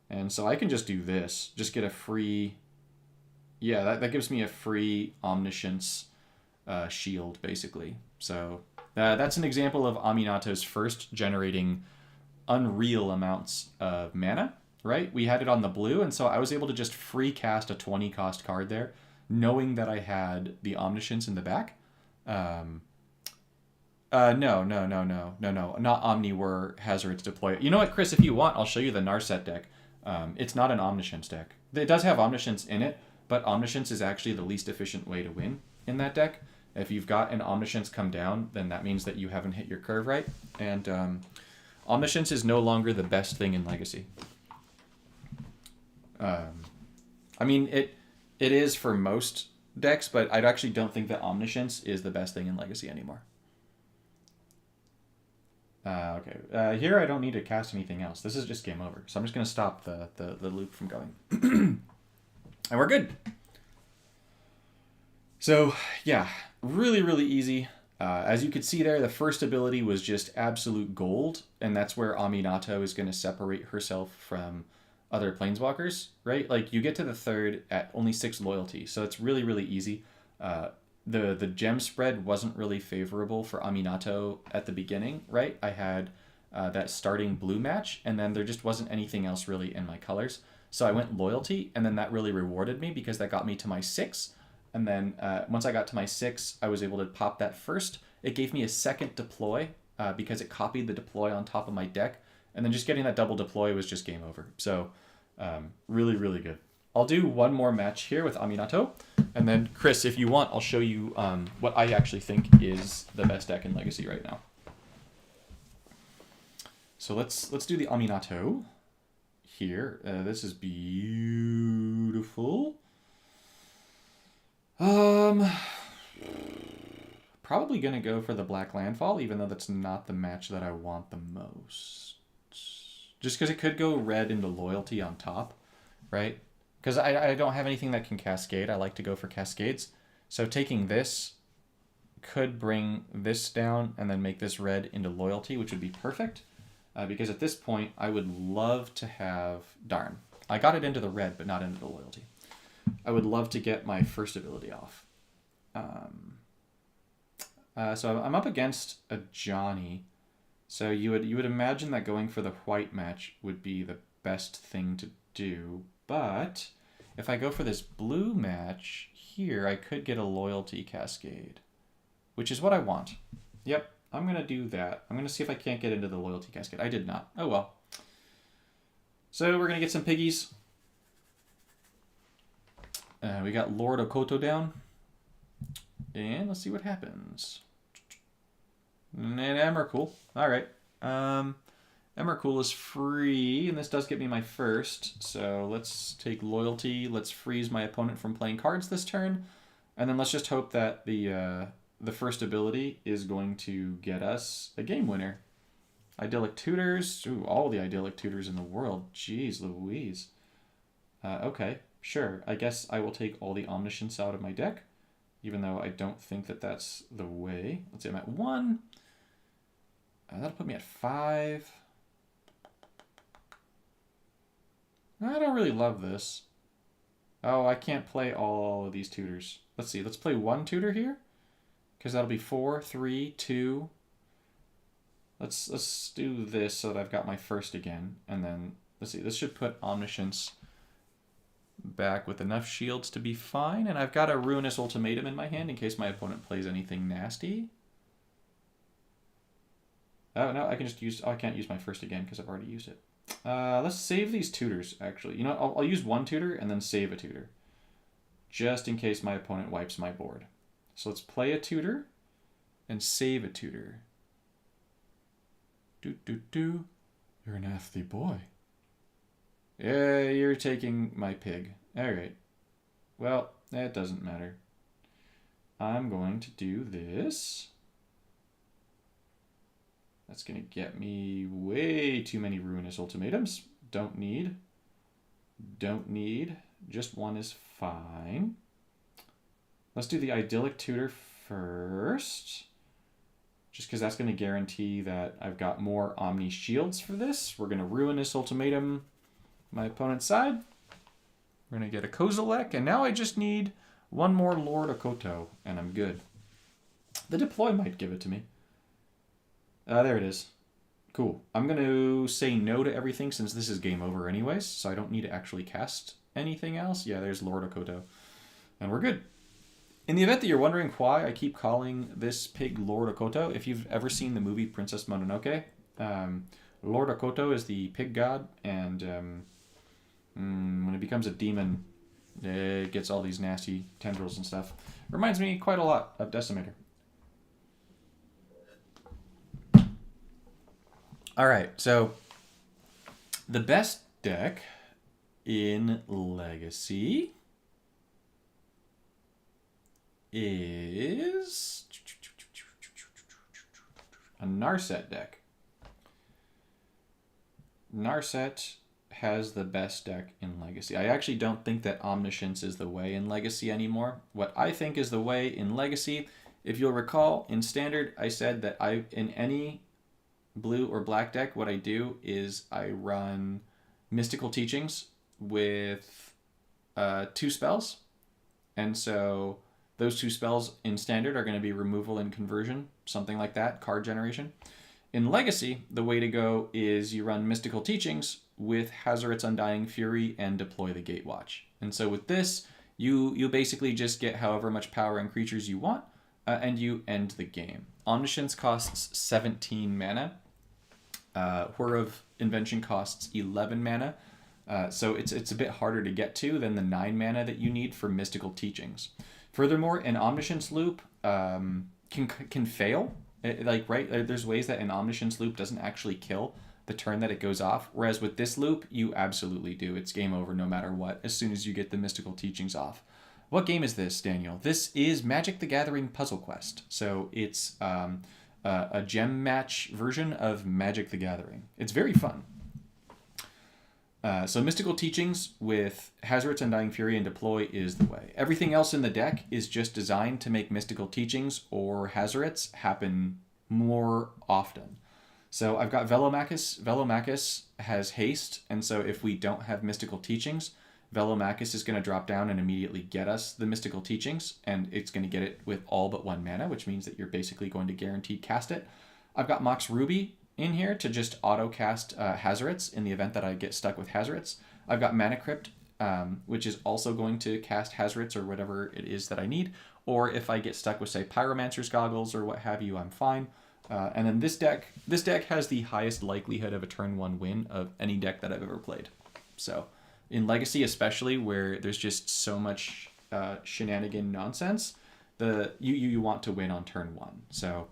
Speaker 1: And so I can just do this. Just get a free... Yeah, that gives me a free Omniscience shield, basically. So that's an example of Aminatou's first generating unreal amounts of mana, right? We had it on the blue, and so I was able to just free cast a 20 cost card there, knowing that I had the Omniscience in the back. No, not Omni were Hazard's deploy. You know what, Chris, if you want, I'll show you the Narset deck. It's not an Omniscience deck. It does have Omniscience in it, but Omniscience is actually the least efficient way to win in that deck. If you've got an Omniscience come down, then that means that you haven't hit your curve right. And Omniscience is no longer the best thing in Legacy. I mean, it is for most decks, but I actually don't think that Omniscience is the best thing in Legacy anymore. Okay. Here I don't need to cast anything else. This is just game over. So I'm just going to stop the loop from going. And we're good. So, yeah. Really, really easy. As you could see there, the first ability was just absolute gold. And that's where Aminatou is going to separate herself from other planeswalkers, right? Like, you get to the third at only 6 loyalty. So it's really, really easy. The gem spread wasn't really favorable for Aminatou at the beginning, right? I had that starting blue match, and then there just wasn't anything else really in my colors. So I went loyalty, and then that really rewarded me because that got me to my 6. And then once I got to my 6, I was able to pop that first. It gave me a second deploy because it copied the deploy on top of my deck. And then just getting that double deploy was just game over. So really, really good. I'll do one more match here with Aminatou. And then, Chris, if you want, I'll show you what I actually think is the best deck in Legacy right now. So let's do the Aminatou here. This is beautiful. Probably going to go for the Black Landfall, even though that's not the match that I want the most. Just because it could go red into loyalty on top, right? Because I don't have anything that can cascade. I like to go for cascades. So taking this could bring this down and then make this red into loyalty, which would be perfect. Because at this point, I would love to have... Darn. I got it into the red, but not into the loyalty. I would love to get my first ability off. So I'm up against a Johnny. So you would imagine that going for the white match would be the best thing to do. But if I go for this blue match here, I could get a loyalty cascade, which is what I want. Yep, I'm going to do that. I'm going to see if I can't get into the loyalty cascade. I did not. Oh, well. So we're going to get some piggies. We got Lord Okoto down. And let's see what happens. And Emrakul. Alright. Emrakul is free, and this does get me my first. So let's take Loyalty. Let's freeze my opponent from playing cards this turn. And then let's just hope that the first ability is going to get us a game winner. Idyllic Tutors. Ooh, all the Idyllic Tutors in the world. Jeez Louise. Okay, sure. I guess I will take all the Omniscience out of my deck, even though I don't think that that's the way. Let's see, I'm at 1. That'll put me at 5. I don't really love this. Oh, I can't play all of these tutors. Let's see, let's play 1 tutor here, because that'll be 4, 3, 2. Let's do this so that I've got my first again, and then let's see. This should put Omniscience back with enough shields to be fine, and I've got a Ruinous Ultimatum in my hand in case my opponent plays anything nasty. Oh no, I can just use. Oh, I can't use my first again because I've already used it. Let's save these tutors. Actually, you know, I'll use 1 tutor and then save a tutor, just in case my opponent wipes my board. So let's play a tutor and save a tutor. You're an athlete boy. Yeah, you're taking my pig. Alright. Well, that doesn't matter. I'm going to do this. That's going to get me way too many Ruinous Ultimatums. Don't need. Just 1 is fine. Let's do the Idyllic Tutor first, just because that's going to guarantee that I've got more Omni Shields for this. We're going to Ruinous Ultimatum my opponent's side. We're going to get a Kozilek, and now I just need 1 more Lord Okoto, and I'm good. The Deploy might give it to me. There it is. Cool. I'm going to say no to everything since this is game over anyways, so I don't need to actually cast anything else. Yeah, there's Lord Okoto. And we're good. In the event that you're wondering why I keep calling this pig Lord Okoto, if you've ever seen the movie Princess Mononoke, Lord Okoto is the pig god, and when it becomes a demon, it gets all these nasty tendrils and stuff. Reminds me quite a lot of Decimator. Alright, so the best deck in Legacy is a Narset deck. Narset has the best deck in Legacy. I actually don't think that Omniscience is the way in Legacy anymore. What I think is the way in Legacy, if you'll recall, in Standard, I said that in any blue or black deck, what I do is I run Mystical Teachings with 2 spells. And so those 2 spells in Standard are going to be Removal and Conversion, something like that, card generation. In Legacy, the way to go is you run Mystical Teachings with Hazoret's Undying Fury and deploy the Gatewatch. And so with this, you basically just get however much power and creatures you want, and you end the game. Omniscience costs 17 mana. Whir of Invention costs 11 mana. So it's a bit harder to get to than the 9 mana that you need for Mystical Teachings. Furthermore, an Omniscience loop can fail. There's ways that an Omniscience loop doesn't actually kill the turn that it goes off, whereas with this loop, you absolutely do. It's game over no matter what, as soon as you get the Mystical Teachings off. What game is this, Daniel? This is Magic the Gathering Puzzle Quest. So it's a gem match version of Magic the Gathering. It's very fun. So Mystical Teachings with Hazoret's Undying Fury and Deploy is the way. Everything else in the deck is just designed to make Mystical Teachings or Hazoret's happen more often. So I've got Velomachus. Velomachus has haste, and so if we don't have Mystical Teachings, Velomachus is going to drop down and immediately get us the Mystical Teachings, and it's going to get it with all but 1 mana, which means that you're basically going to guaranteed cast it. I've got Mox Ruby in here to just auto-cast Hazoret's in the event that I get stuck with Hazoret's. I've got Mana Crypt, which is also going to cast Hazoret's or whatever it is that I need, or if I get stuck with, say, Pyromancer's Goggles or what have you, I'm fine. And then this deck has the highest likelihood of a turn 1 win of any deck that I've ever played. So In Legacy especially, where there's just so much shenanigan nonsense, you want to win on turn 1. So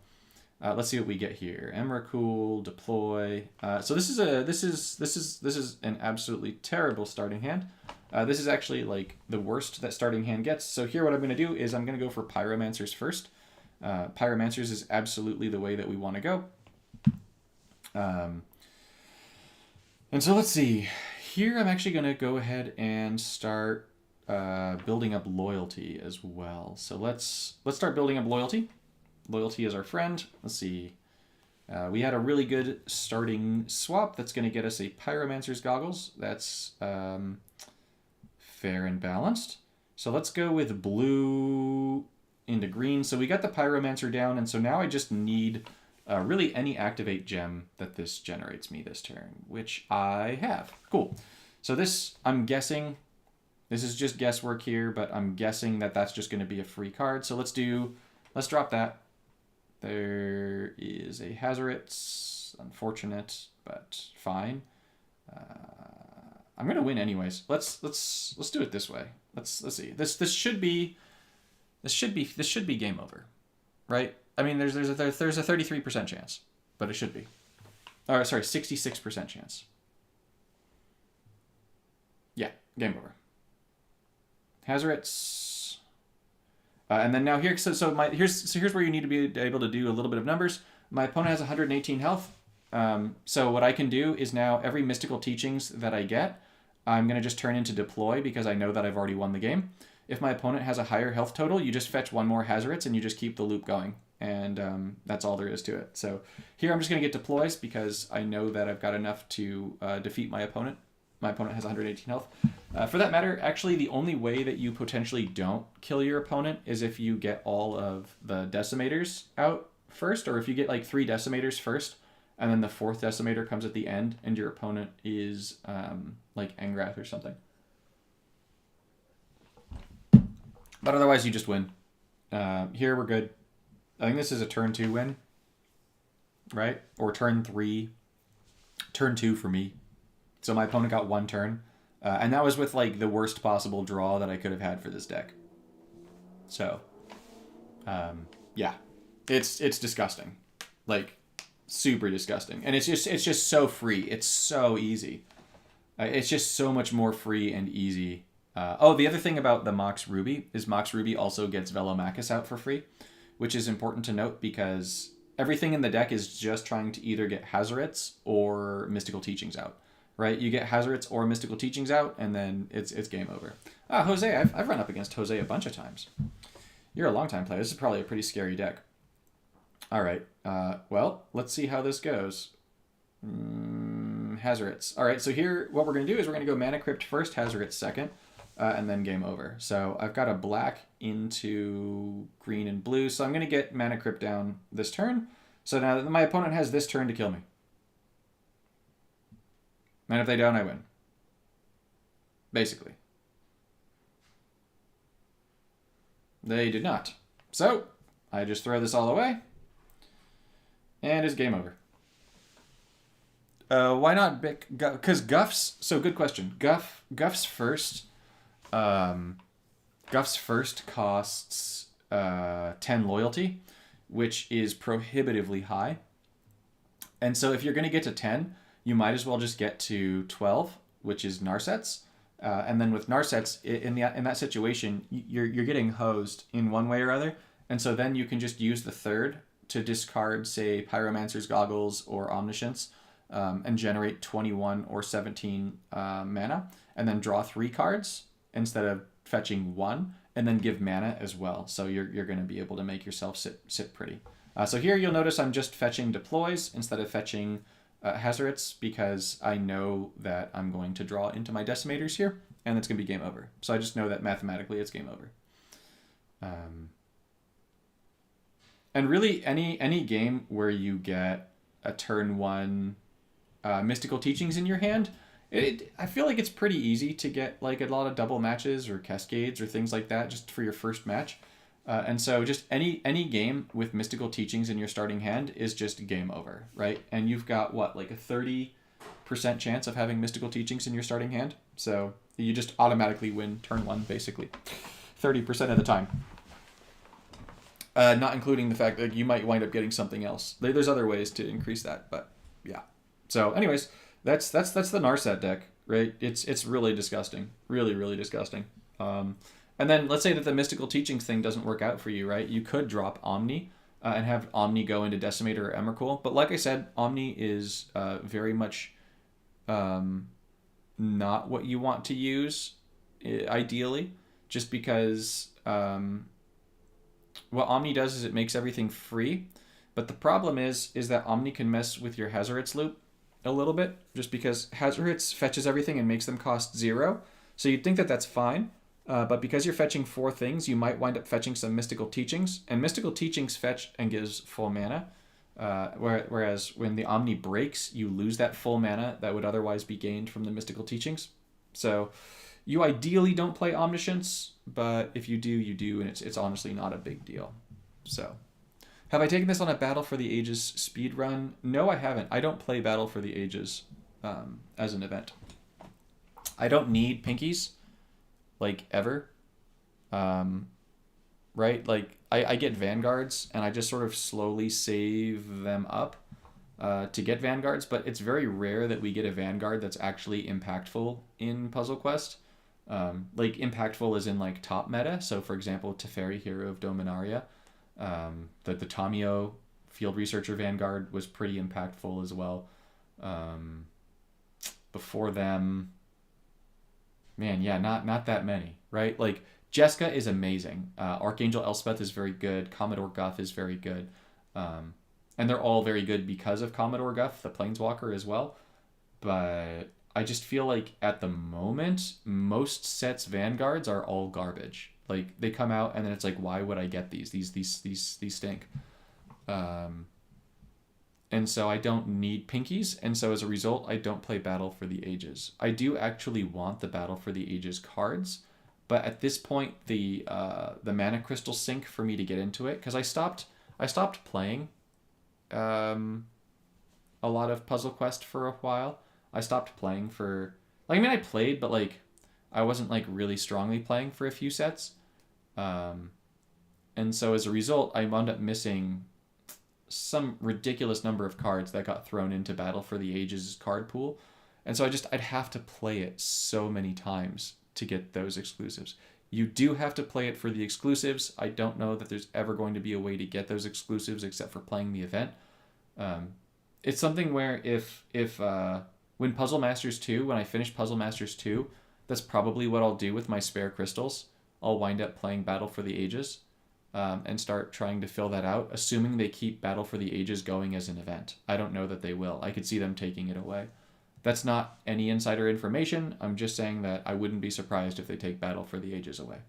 Speaker 1: let's see what we get here. Emrakul, deploy. So this is an absolutely terrible starting hand. This is actually like the worst that starting hand gets. So here what I'm going to do is I'm going to go for Pyromancers first. Pyromancers is absolutely the way that we want to go. And so let's see. Here I'm actually going to go ahead and start building up loyalty as well. So let's start building up loyalty. Loyalty is our friend. Let's see. We had a really good starting swap that's going to get us a Pyromancer's Goggles. That's fair and balanced. So let's go with blue into green. So we got the Pyromancer down, and so now I just need really any activate gem that this generates me this turn, which I have. Cool. So this, I'm guessing, this is just guesswork here, but I'm guessing that that's just going to be a free card. So let's drop that. There is a Hazoret's, unfortunate, but fine. I'm going to win anyways. Let's do it this way. Let's see. This should be game over, right? I mean, there's a 33% chance, but it should be. Or sorry, 66% chance. Yeah, game over. Hazoret's. And then now here, here's where you need to be able to do a little bit of numbers. My opponent has 118 health. So what I can do is now every mystical teachings that I get, I'm going to just turn into deploy because I know that I've already won the game. If my opponent has a higher health total, you just fetch one more Hazoret's and you just keep the loop going. And that's all there is to it. So here I'm just going to get deploys because I know that I've got enough to defeat my opponent. My opponent has 118 health. For that matter, actually, the only way that you potentially don't kill your opponent is if you get all of the decimators out first, or if you get like 3 decimators first, and then the 4th decimator comes at the end, and your opponent is like Engrath or something. But otherwise, you just win. Here, we're good. I think this is a turn 2 win, right? Or turn 3. Turn 2 for me. So my opponent got 1 turn. And that was with like the worst possible draw that I could have had for this deck. So, yeah, it's disgusting, like super disgusting, and it's just so free. It's so easy. It's just so much more free and easy. Oh, the other thing about the Mox Ruby is Mox Ruby also gets Velomachus out for free, which is important to note because everything in the deck is just trying to either get Hazoret's or Mystical Teachings out. Right, you get Hazoret's or Mystical Teachings out, and then it's game over. Jose, I've run up against Jose a bunch of times. You're a long-time player. This is probably a pretty scary deck. All right, well, let's see how this goes. Hazoret's. All right, so here, what we're going to do is we're going to go Mana Crypt first, Hazoret's second, and then game over. So I've got a black into green and blue, so I'm going to get Mana Crypt down this turn. So now my opponent has this turn to kill me. And if they don't, I win. Basically. They did not. So, I just throw this all away. And it's game over. Why not Bic? Because Guff's... So, good question. Guff's first... Guff's first costs 10 loyalty, which is prohibitively high. And so, if you're going to get to 10... you might as well just get to 12, which is Narset's. And then with Narset's, in that situation, you're getting hosed in one way or other. And so then you can just use the 3rd to discard, say, Pyromancer's Goggles or Omniscience, and generate 21 or 17 mana, and then draw 3 cards instead of fetching 1, and then give mana as well. So you're going to be able to make yourself sit pretty. So here you'll notice I'm just fetching deploys instead of fetching Hazoret's because I know that I'm going to draw into my decimators here, and it's going to be game over. So I just know that mathematically it's game over. And really, any game where you get a turn 1 Mystical Teachings in your hand, I feel like it's pretty easy to get like a lot of double matches or cascades or things like that just for your first match. And so just any game with Mystical Teachings in your starting hand is just game over, right? And you've got, what, like a 30 percent chance of having Mystical Teachings in your starting hand. So you just automatically win turn 1, basically. 30% of the time. Not including the fact that you might wind up getting something else. There's other ways to increase that, but yeah. So anyways, that's the Narset deck, right? It's really disgusting. Really, really disgusting. And then let's say that the Mystical Teachings thing doesn't work out for you, right? You could drop Omni and have Omni go into Decimator or Emrakul. But like I said, Omni is very much not what you want to use, ideally, just because what Omni does is it makes everything free. But the problem is that Omni can mess with your Hazoret's loop a little bit, just because Hazoret's fetches everything and makes them cost 0. So you'd think that that's fine. But because you're fetching 4 things, you might wind up fetching some Mystical Teachings. And Mystical Teachings fetch and gives full mana. Whereas when the Omni breaks, you lose that full mana that would otherwise be gained from the Mystical Teachings. So you ideally don't play Omniscience, but if you do, you do, and it's honestly not a big deal. So, have I taken this on a Battle for the Ages speed run? No, I haven't. I don't play Battle for the Ages as an event. I don't need Pinkies. Like, ever. Right? Like, I get Vanguards, and I just sort of slowly save them up to get Vanguards, but it's very rare that we get a Vanguard that's actually impactful in Puzzle Quest. Like, impactful is in, like, top meta. So, for example, Teferi, Hero of Dominaria. The Tamio Field Researcher Vanguard was pretty impactful as well. Before them... Man, yeah, not that many, right? Like, Jeska is amazing. Archangel Elspeth is very good. Commodore Guff is very good. And they're all very good because of Commodore Guff, the Planeswalker, as well. But I just feel like at the moment, most sets Vanguards are all garbage. Like, they come out and then it's like, why would I get these? These stink. And so I don't need Pinkies, and so as a result, I don't play Battle for the Ages. I do actually want the Battle for the Ages cards, but at this point, the Mana Crystal sink for me to get into it, because I stopped playing a lot of Puzzle Quest for a while. I stopped playing for... Like, I mean, I played, but, like, I wasn't, like, really strongly playing for a few sets. And so as a result, I wound up missing some ridiculous number of cards that got thrown into Battle for the Ages card pool. And so I'd have to play it so many times to get those exclusives. You do have to play it for the exclusives. I don't know that there's ever going to be a way to get those exclusives except for playing the event. It's something where when Puzzle Masters 2, when I finish Puzzle Masters 2, that's probably what I'll do with my spare crystals. I'll wind up playing Battle for the Ages. And start trying to fill that out, assuming they keep Battle for the Ages going as an event. I don't know that they will. I could see them taking it away. That's not any insider information. I'm just saying that I wouldn't be surprised if they take Battle for the Ages away.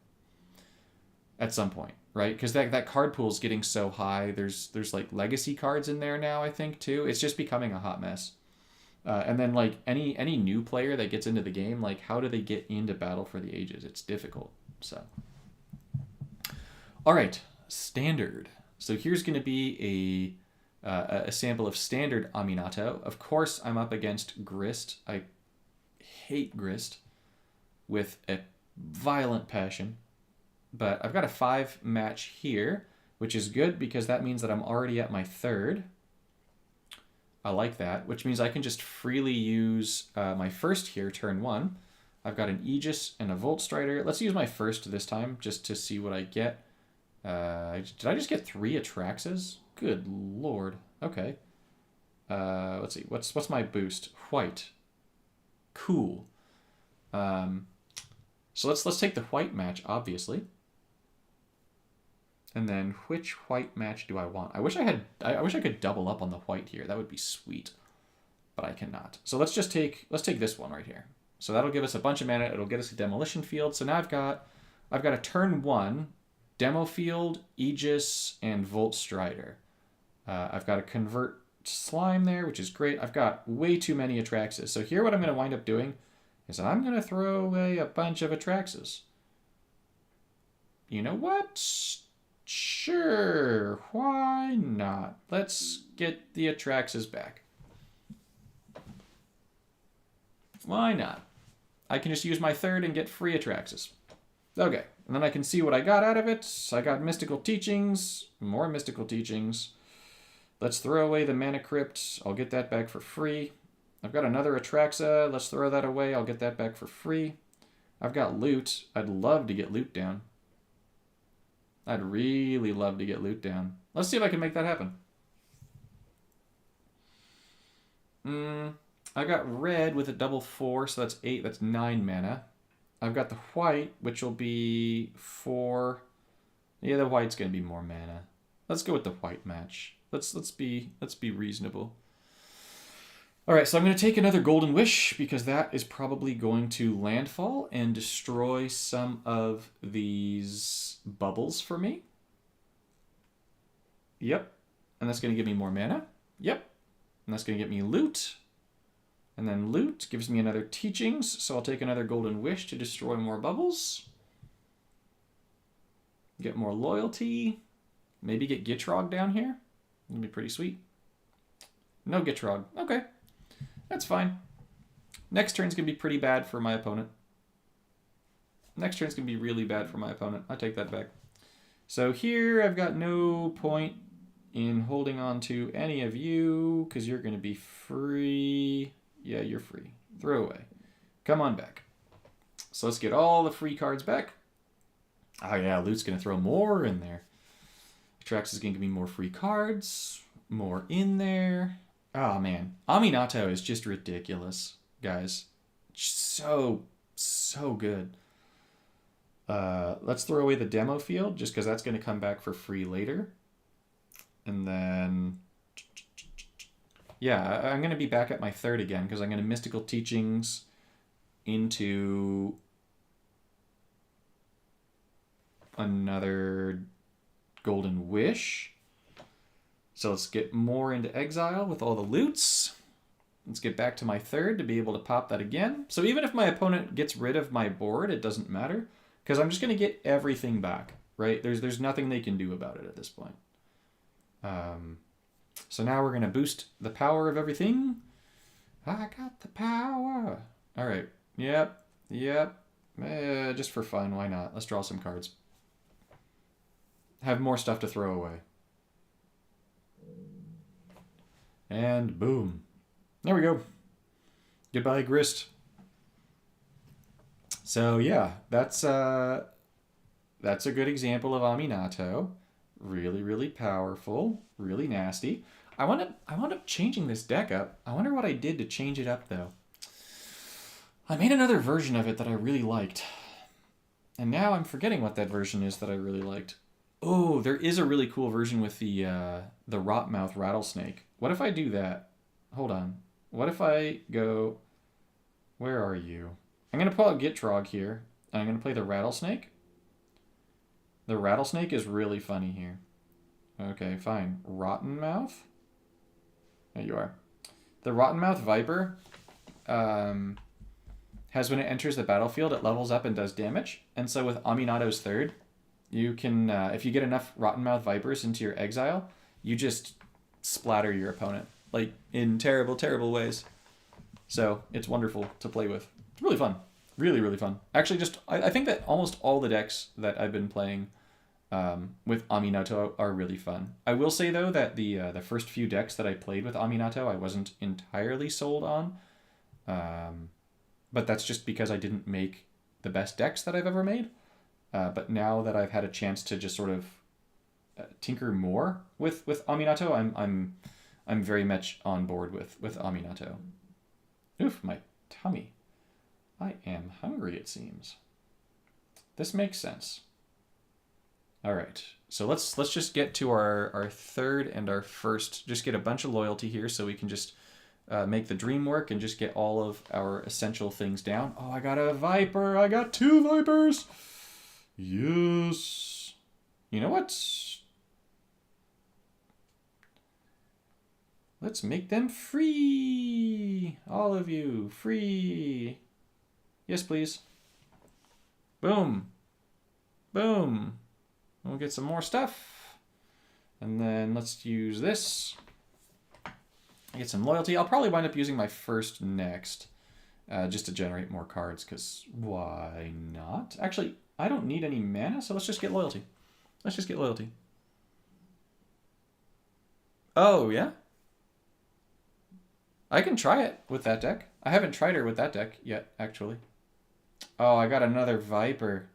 Speaker 1: At some point, right? Because that card pool is getting so high. There's like legacy cards in there now, I think, too. It's just becoming a hot mess. And then like any new player that gets into the game, like how do they get into Battle for the Ages? It's difficult. So... All right, standard. So here's going to be a sample of standard Aminatou. Of course, I'm up against Grist. I hate Grist with a violent passion. But I've got a 5 match here, which is good because that means that I'm already at my 3rd. I like that, which means I can just freely use my first here, turn 1. I've got an Aegis and a Volt Strider. Let's use my first this time just to see what I get. Did I just get 3 Atraxes? Good lord. Okay. Let's see. What's my boost? White. Cool. So let's take the white match, obviously. And then which white match do I want? I wish I could double up on the white here. That would be sweet. But I cannot. So let's take this one right here. So that'll give us a bunch of mana. It'll get us a Demolition Field. So now I've got a turn 1 Demo Field, Aegis, and Volt Strider. I've got a Convert Slime there, which is great. I've got way too many Atraxes. So here what I'm going to wind up doing is I'm going to throw away a bunch of Atraxes. You know what? Sure, why not? Let's get the Atraxes back. Why not? I can just use my third and get free Atraxas. Okay, and then I can see what I got out of it. I got Mystical Teachings, more Mystical Teachings. Let's throw away the Mana Crypt. I'll get that back for free. I've got another Atraxa. Let's throw that away. I'll get that back for free. I've got loot. I'd love to get loot down. I'd really love to get loot down. Let's see if I can make that happen. I got red with a double 4, so that's 8. That's 9 mana. I've got the white, which will be 4. Yeah, the white's gonna be more mana. Let's go with the white match. Let's be reasonable. All right, so I'm gonna take another Golden Wish because that is probably going to landfall and destroy some of these bubbles for me. Yep, and that's gonna give me more mana. Yep, and that's gonna get me loot. And then loot gives me another teachings, so I'll take another Golden Wish to destroy more bubbles. Get more loyalty. Maybe get Gitrog down here. That'd be pretty sweet. No Gitrog. Okay. That's fine. Next turn's going to be pretty bad for my opponent. Next turn's going to be really bad for my opponent. I take that back. So here I've got no point in holding on to any of you because you're going to be free. Yeah, you're free. Throw away. Come on back. So let's get all the free cards back. Oh yeah, loot's going to throw more in there. Atrax is going to give me more free cards. More in there. Oh man. Aminatou is just ridiculous, guys. So good. Let's throw away the demo field just because that's going to come back for free later. And then... yeah, I'm going to be back at my third again because I'm going to Mystical Teachings into another Golden Wish. So let's get more into exile with all the loots. Let's get back to my third to be able to pop that again. So even if my opponent gets rid of my board, it doesn't matter because I'm just going to get everything back, right? There's nothing they can do about it at this point. So now we're going to boost the power of everything. I got the power. All right. Yep. Just for fun, why not? Let's draw some cards. Have more stuff to throw away. And boom. There we go. Goodbye, Grist. So yeah, that's a good example of Aminatou. Really, really powerful. Really nasty. I wound up changing this deck up. I wonder what I did to change it up, though. I made another version of it that I really liked. And now I'm forgetting what that version is that I really liked. Oh, there is a really cool version with the Rotmouth Rattlesnake. What if I do that? Hold on. What if I go... where are you? I'm going to pull out Gitrog here. And I'm going to play the Rattlesnake. The Rattlesnake is really funny here. Okay, fine. Rottenmouth? There you are. The Rottenmouth Viper has, when it enters the battlefield, it levels up and does damage. And so with Aminatou's third, you can, if you get enough Rottenmouth Vipers into your exile, you just splatter your opponent. Like, in terrible, terrible ways. So, it's wonderful to play with. It's really fun. Really, really fun. Actually, I think that almost all the decks that I've been playing with Aminatou are really fun. I will say, though, that the first few decks that I played with Aminatou, I wasn't entirely sold on. But that's just because I didn't make the best decks that I've ever made. But now that I've had a chance to just sort of tinker more with Aminatou, I'm very much on board with Aminatou. Oof, my tummy. I am hungry, it seems. This makes sense. All right, so let's just get to our third and our first. Just get a bunch of loyalty here so we can just make the dream work and just get all of our essential things down. Oh, I got a Viper. I got 2 Vipers. Yes. You know what? Let's make them free. All of you, free. Yes, please. Boom. Boom. We'll get some more stuff. And then let's use this. Get some loyalty. I'll probably wind up using my first next. just to generate more cards, because why not? Actually, I don't need any mana, so let's just get loyalty. Let's just get loyalty. Oh, yeah? I can try it with that deck. I haven't tried her with that deck yet, actually. Oh, I got another Viper.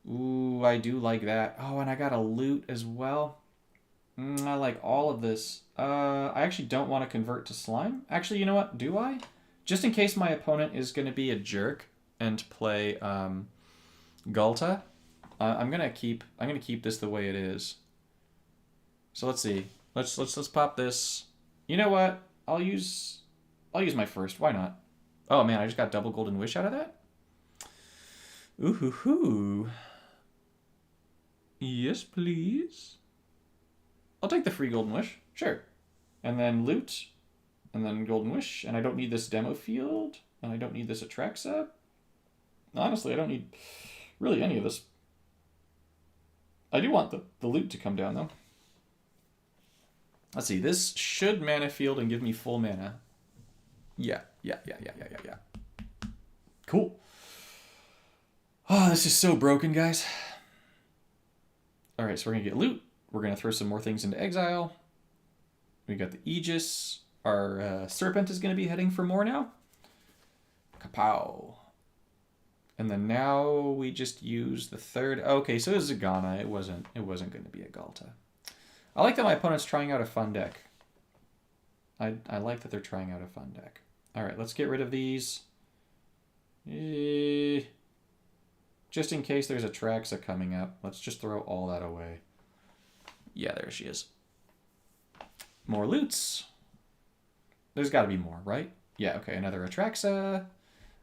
Speaker 1: Ooh, I do like that. Oh, and I got a loot as well. I like all of this. I actually don't want to convert to slime. Actually, you know what? Do I? Just in case my opponent is going to be a jerk and play Ghalta, I'm gonna keep this the way it is. So let's see. Let's pop this. You know what? I'll use my first. Why not? Oh man, I just got double golden wish out of that. Ooh hoo hoo. Yes, please. I'll take the free golden wish. Sure. And then loot. And then golden wish. And I don't need this demo field. And I don't need this Atraxa. Honestly, I don't need really any of this. I do want the loot to come down, though. Let's see. This should mana field and give me full mana. Yeah. Cool. Oh, this is so broken, guys. All right, so we're going to get loot. We're going to throw some more things into exile. We got the Aegis. Our Serpent is going to be heading for more now. Kapow. And then now we just use the third. Okay, so it's Zagana. It wasn't going to be a Ghalta. I like that my opponent's trying out a fun deck. I like that they're trying out a fun deck. All right, let's get rid of these. Just in case there's a Atraxa coming up, let's just throw all that away. Yeah, there she is. More loots. There's got to be more, right? Yeah, okay, another Atraxa,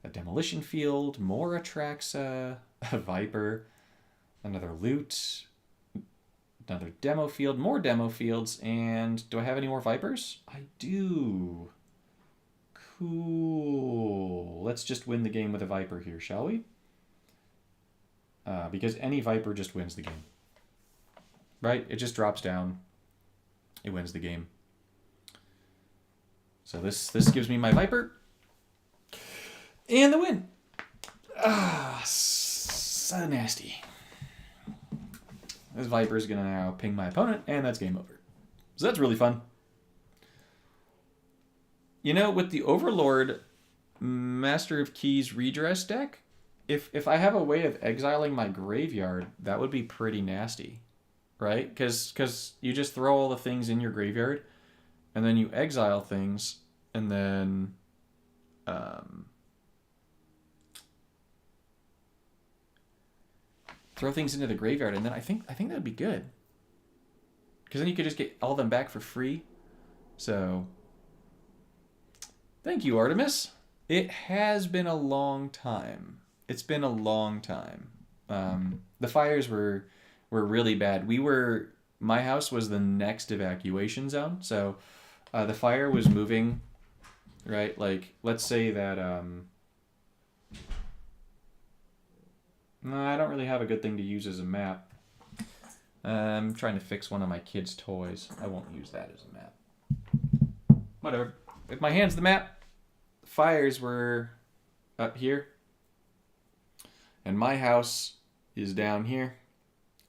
Speaker 1: a Demolition Field, more Atraxa, a Viper, another loot, another Demo Field, more Demo Fields, and do I have any more Vipers? I do. Cool. Let's just win the game with a Viper here, shall we? Because any Viper just wins the game. Right? It just drops down. It wins the game. So this gives me my Viper. And the win. Ah, so nasty. This Viper is going to now ping my opponent, and that's game over. So that's really fun. You know, with the Overlord Master of Keys redress deck, if I have a way of exiling my graveyard, that would be pretty nasty, right? Because you just throw all the things in your graveyard, and then you exile things, and then throw things into the graveyard, and then I think that'd be good. Because then you could just get all of them back for free. So, thank you, Artemis. It has been a long time. It's been a long time. The fires were really bad. My house was the next evacuation zone. So the fire was moving, right? Like, let's say that, no, I don't really have a good thing to use as a map. I'm trying to fix one of my kids' toys. I won't use that as a map. Whatever. If my hand's the map, the fires were up here. And my house is down here.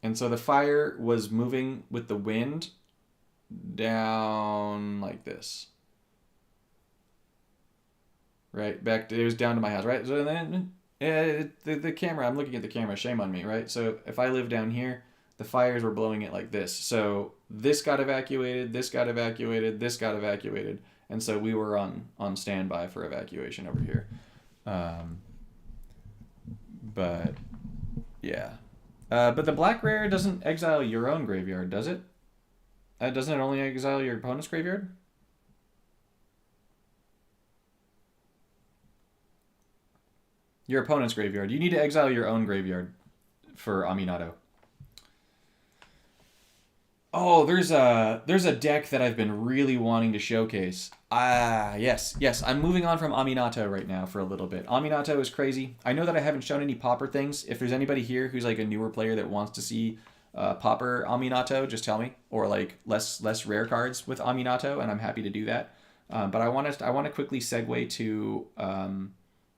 Speaker 1: And so the fire was moving with the wind down like this. Right? It was down to my house, right? So then the camera, I'm looking at the camera, shame on me, right? So if I live down here, the fires were blowing it like this. So this got evacuated, this got evacuated, this got evacuated. And so we were on standby for evacuation over here. But yeah. But the black rare doesn't exile your own graveyard, does it? Doesn't it only exile your opponent's graveyard? Your opponent's graveyard. You need to exile your own graveyard for Aminatou. Oh, there's a deck that I've been really wanting to showcase. Yes. I'm moving on from Aminatou right now for a little bit. Aminatou is crazy. I know that I haven't shown any Pauper things. If there's anybody here who's like a newer player that wants to see Pauper Aminatou, just tell me. Or like less rare cards with Aminatou, and I'm happy to do that. But I want to quickly segue to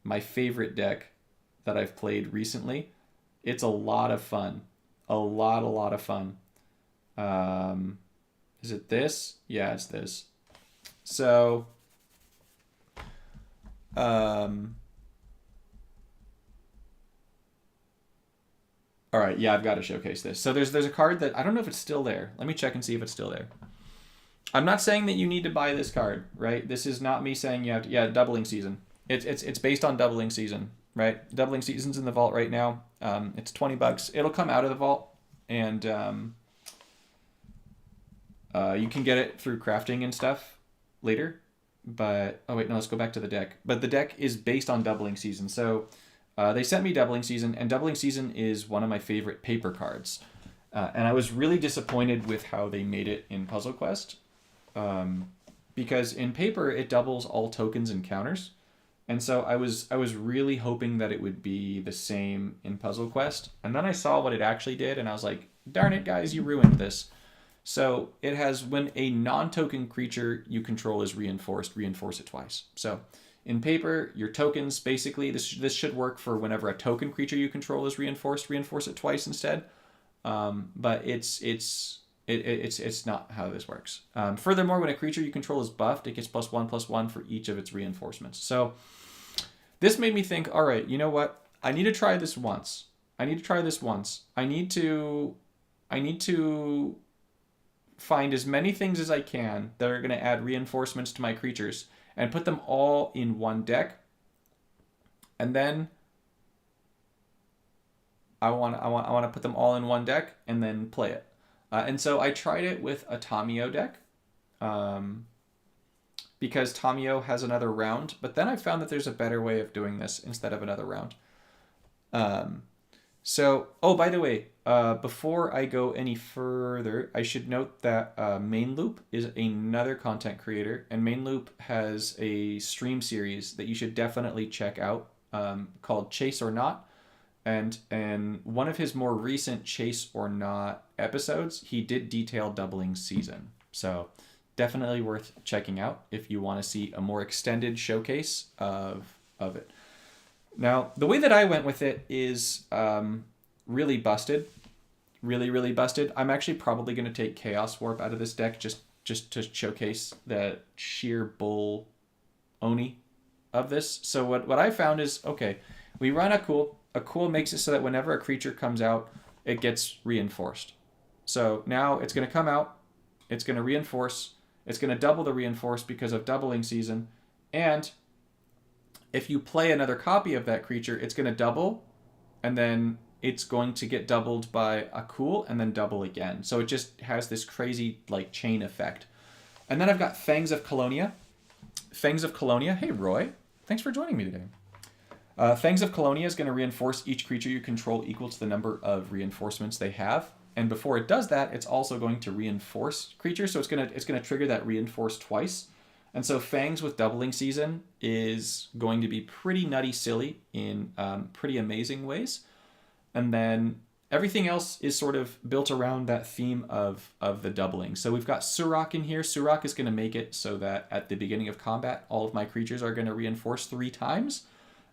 Speaker 1: my favorite deck that I've played recently. It's a lot of fun. A lot of fun. Um, is it this? Yeah, it's this. So, um, all right, yeah, I've got to showcase this. So there's a card that I don't know if it's still there. Let me check and see if it's still there. I'm not saying that you need to buy this card, right? This is not me saying you have to. Yeah, doubling season. It's based on doubling season, right? Doubling season's in the vault right now. It's $20. It'll come out of the vault, and you can get it through crafting and stuff later. But oh wait, no, let's go back to the deck. But the deck is based on doubling season. So they sent me doubling season, and doubling season is one of my favorite paper cards. And I was really disappointed with how they made it in Puzzle Quest. Because in paper it doubles all tokens and counters, and so I was really hoping that it would be the same in Puzzle Quest, and then I saw what it actually did, and I was like, darn it, guys, you ruined this. So it has when a non-token creature you control is reinforced, reinforce it twice. So in paper, your tokens basically this should work for whenever a token creature you control is reinforced, reinforce it twice instead. But it's not how this works. Furthermore, when a creature you control is buffed, it gets +1/+1 for each of its reinforcements. So this made me think, all right, you know what? I need to try this once. I need to find as many things as I can that are going to add reinforcements to my creatures and put them all in one deck. And then I want to put them all in one deck and then play it. And so I tried it with a Tamio deck, because Tamio has another round, but then I found that there's a better way of doing this instead of another round. Oh, by the way, before I go any further, I should note that Main Loop is another content creator, and Main Loop has a stream series that you should definitely check out, called Chase or Not. And one of his more recent Chase or Not episodes, he did detail doubling season. So definitely worth checking out if you want to see a more extended showcase of it. Now, the way that I went with it is really busted. Really busted. I'm actually probably going to take Chaos Warp out of this deck just to showcase the sheer bull Oni of this. So what I found is, okay, we run a cool. A cool makes it so that whenever a creature comes out, it gets reinforced. So now it's going to come out, it's going to reinforce, it's going to double the reinforce because of doubling season, and if you play another copy of that creature, it's going to double, and then it's going to get doubled by a cool, and then double again. So it just has this crazy like chain effect. And then I've got Fangs of Colonia. Fangs of Colonia. Hey, Roy. Thanks for joining me today. Fangs of Colonia is going to reinforce each creature you control equal to the number of reinforcements they have. And before it does that, it's also going to reinforce creatures. So it's going to trigger that reinforce twice. And so Fangs with doubling season is going to be pretty nutty silly in pretty amazing ways. And then everything else is sort of built around that theme of the doubling. So we've got Surak in here. Surak is going to make it so that at the beginning of combat, all of my creatures are going to reinforce 3 times.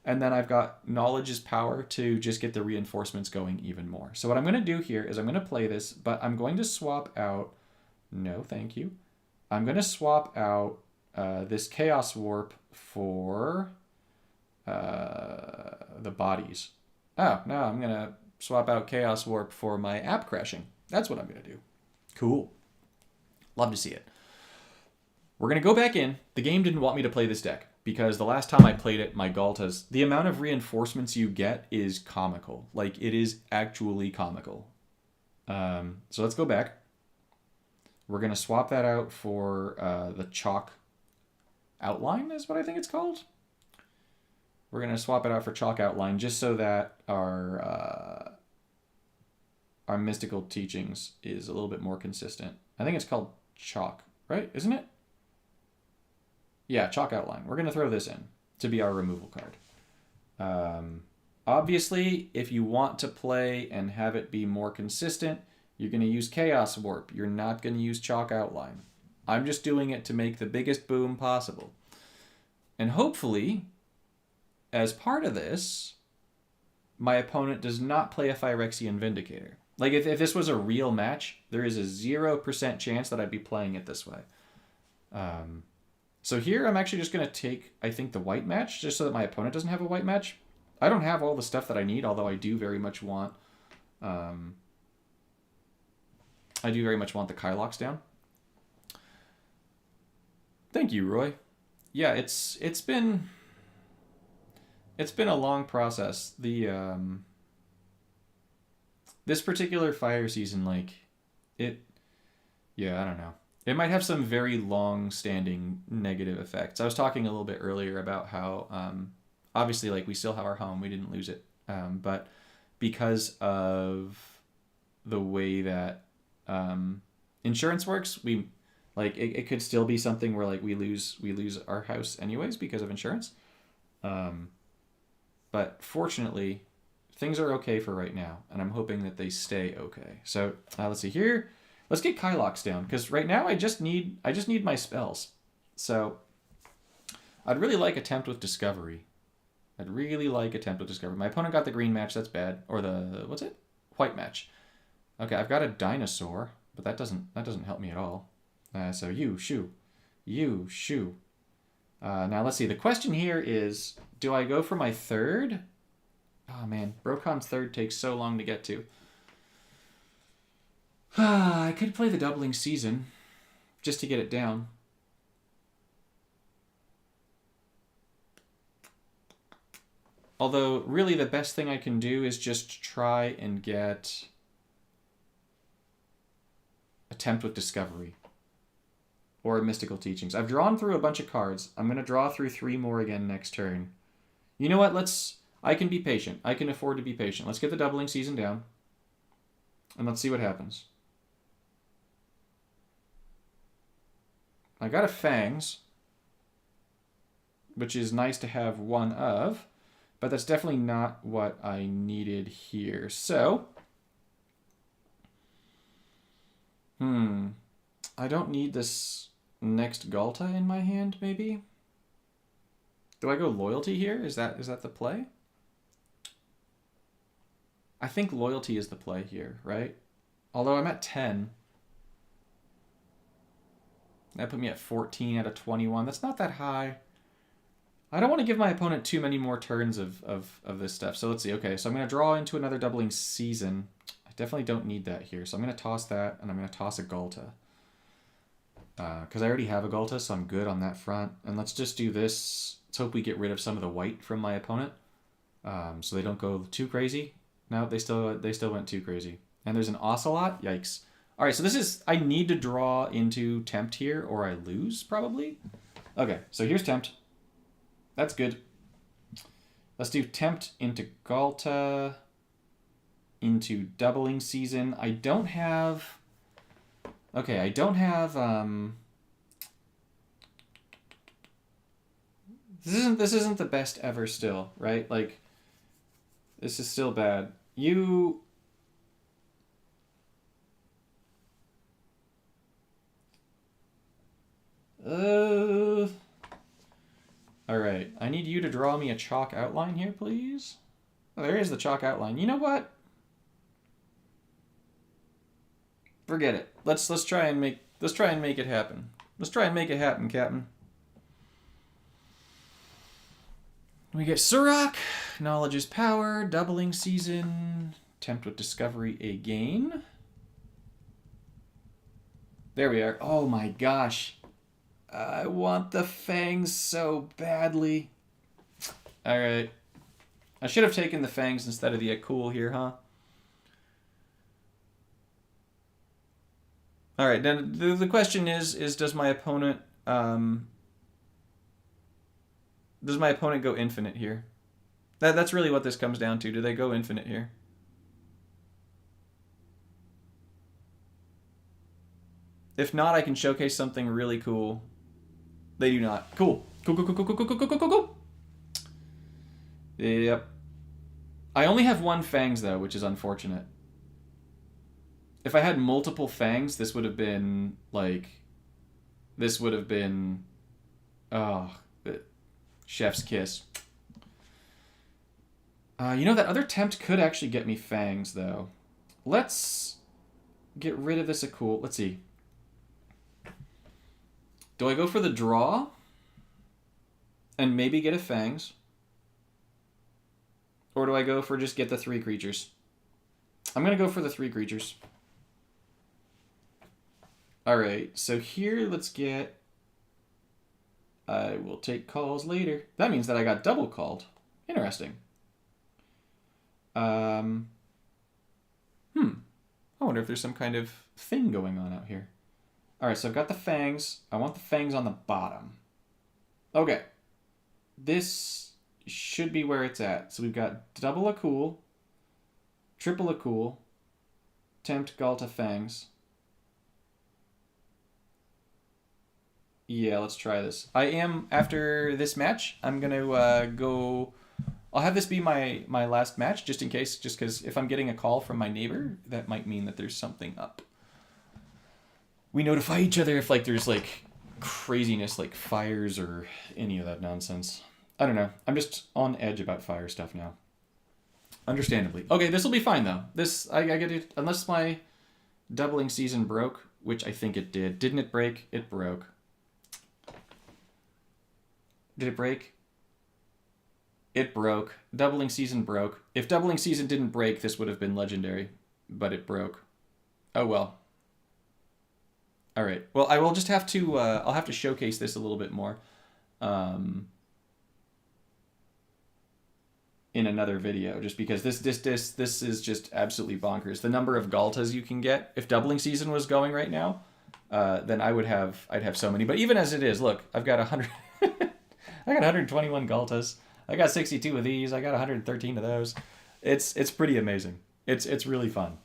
Speaker 1: And then I've got Knowledge is Power to just get the reinforcements going even more. So what I'm going to do here is I'm going to play this, but I'm going to swap out... No, thank you. I'm going to swap out this Chaos Warp for the bodies. Oh, no, I'm going to swap out Chaos Warp for my app crashing. That's what I'm going to do. Cool. Love to see it. We're going to go back in. The game didn't want me to play this deck, because the last time I played it, my Galtas, the amount of reinforcements you get is comical. Like, it is actually comical. So let's go back. We're going to swap that out for the Chalk Outline is what I think it's called. We're going to swap it out for Chalk Outline just so that our mystical teachings is a little bit more consistent. I think it's called Chalk, right? Isn't it? Yeah, Chalk Outline. We're going to throw this in to be our removal card. Obviously, if you want to play and have it be more consistent, you're going to use Chaos Warp. You're not going to use Chalk Outline. I'm just doing it to make the biggest boom possible. And hopefully, as part of this, my opponent does not play a Phyrexian Vindicator. Like, if this was a real match, there is a 0% chance that I'd be playing it this way. So here, I'm actually just going to take, I think, the white match, just so that my opponent doesn't have a white match. I don't have all the stuff that I need, although I do very much want... I do very much want the Kylox down. Thank you, Roy. Yeah, it's been a long process. This particular fire season, like, yeah, I don't know. It might have some very long-standing negative effects. I was talking a little bit earlier about how, obviously, like, we still have our home. We didn't lose it. But because of the way that insurance works, it could still be something where, like, we lose our house anyways because of insurance. But fortunately, things are okay for right now, and I'm hoping that they stay okay. So let's see here. Let's get Kylox down, because right now I just need my spells. So I'd really like Attempt with Discovery. My opponent got the green match. That's bad. Or the what's it? White match. Okay, I've got a dinosaur, but that doesn't help me at all. So you shoo. Now let's see. The question here is, do I go for my third? Oh man, Brocon's third takes so long to get to. I could play the Doubling Season just to get it down. Although, really the best thing I can do is just try and get Attempt with Discovery. Or Mystical Teachings. I've drawn through a bunch of cards. I'm going to draw through 3 more again next turn. You know what? I can be patient. I can afford to be patient. Let's get the Doubling Season down. And let's see what happens. I got a Fangs, which is nice to have one of, but that's definitely not what I needed here. So, I don't need this next Galta in my hand, maybe? Do I go Loyalty here? Is that the play? I think Loyalty is the play here, right? Although I'm at 10. That put me at 14 out of 21. That's not that high. I don't want to give my opponent too many more turns of this stuff. So let's see. Okay, so I'm going to draw into another Doubling Season. I definitely don't need that here. So I'm going to toss that, and I'm going to toss a Galta. Because I already have a Galta, so I'm good on that front. And let's just do this. Let's hope we get rid of some of the white from my opponent. So they don't go too crazy. No, they still went too crazy. And there's an Ocelot? Yikes. All right, so this is... I need to draw into Tempt here, or I lose, probably. Okay, so here's Tempt. That's good. Let's do Tempt into Galta, into Doubling Season. I don't have... Okay, I don't have... This isn't the best ever still, right? Like, this is still bad. You... Alright, I need you to draw me a chalk outline here, please. Oh, there is the chalk outline. You know what? Forget it. Let's try and make it happen. Let's try and make it happen, Captain. We get Surak, Knowledge is Power, Doubling Season, Tempt with Discovery again. There we are. Oh my gosh. I want the Fangs so badly. Alright. I should have taken the Fangs instead of the Akul here, huh? Alright, then the question is does my opponent go infinite here? That's really what this comes down to. Do they go infinite here? If not, I can showcase something really cool. They do not. Cool. Cool. Yep. I only have one Fangs, though, which is unfortunate. If I had multiple Fangs, this would have been, like... This would have been... Oh, chef's kiss. You know, that other tempt could actually get me fangs, though. Let's get rid of this Akul. Let's see. Do I go for the draw? And maybe get a fangs? Or do I go for just get the 3 creatures? I'm going to go for the 3 creatures. Alright, so here let's get... I will take calls later. That means that I got double called. Interesting. I wonder if there's some kind of thing going on out here. Alright, so I've got the fangs. I want the fangs on the bottom. Okay. This should be where it's at. So we've got double Akul, triple Akul, tempt Galta fangs. Yeah, let's try this. I am, after this match, I'm going to go... I'll have this be my last match, just in case, just because if I'm getting a call from my neighbor, that might mean that there's something up. We notify each other if, like, there's, like, craziness, like fires or any of that nonsense. I don't know. I'm just on edge about fire stuff now. Understandably. Okay, this will be fine, though. This, I get it, unless my doubling season broke, which I think it did. Didn't it break? It broke. Did it break? It broke. Doubling season broke. If doubling season didn't break, this would have been legendary. But it broke. Oh well. Alright. Well, I will just have to... I'll have to showcase this a little bit more. In another video. Just because this is just absolutely bonkers. The number of Galtas you can get. If doubling season was going right now, then I'd have so many. But even as it is, look, I've got 100... I got 121 Galtas. I got 62 of these. I got 113 of those. It's pretty amazing. It's really fun.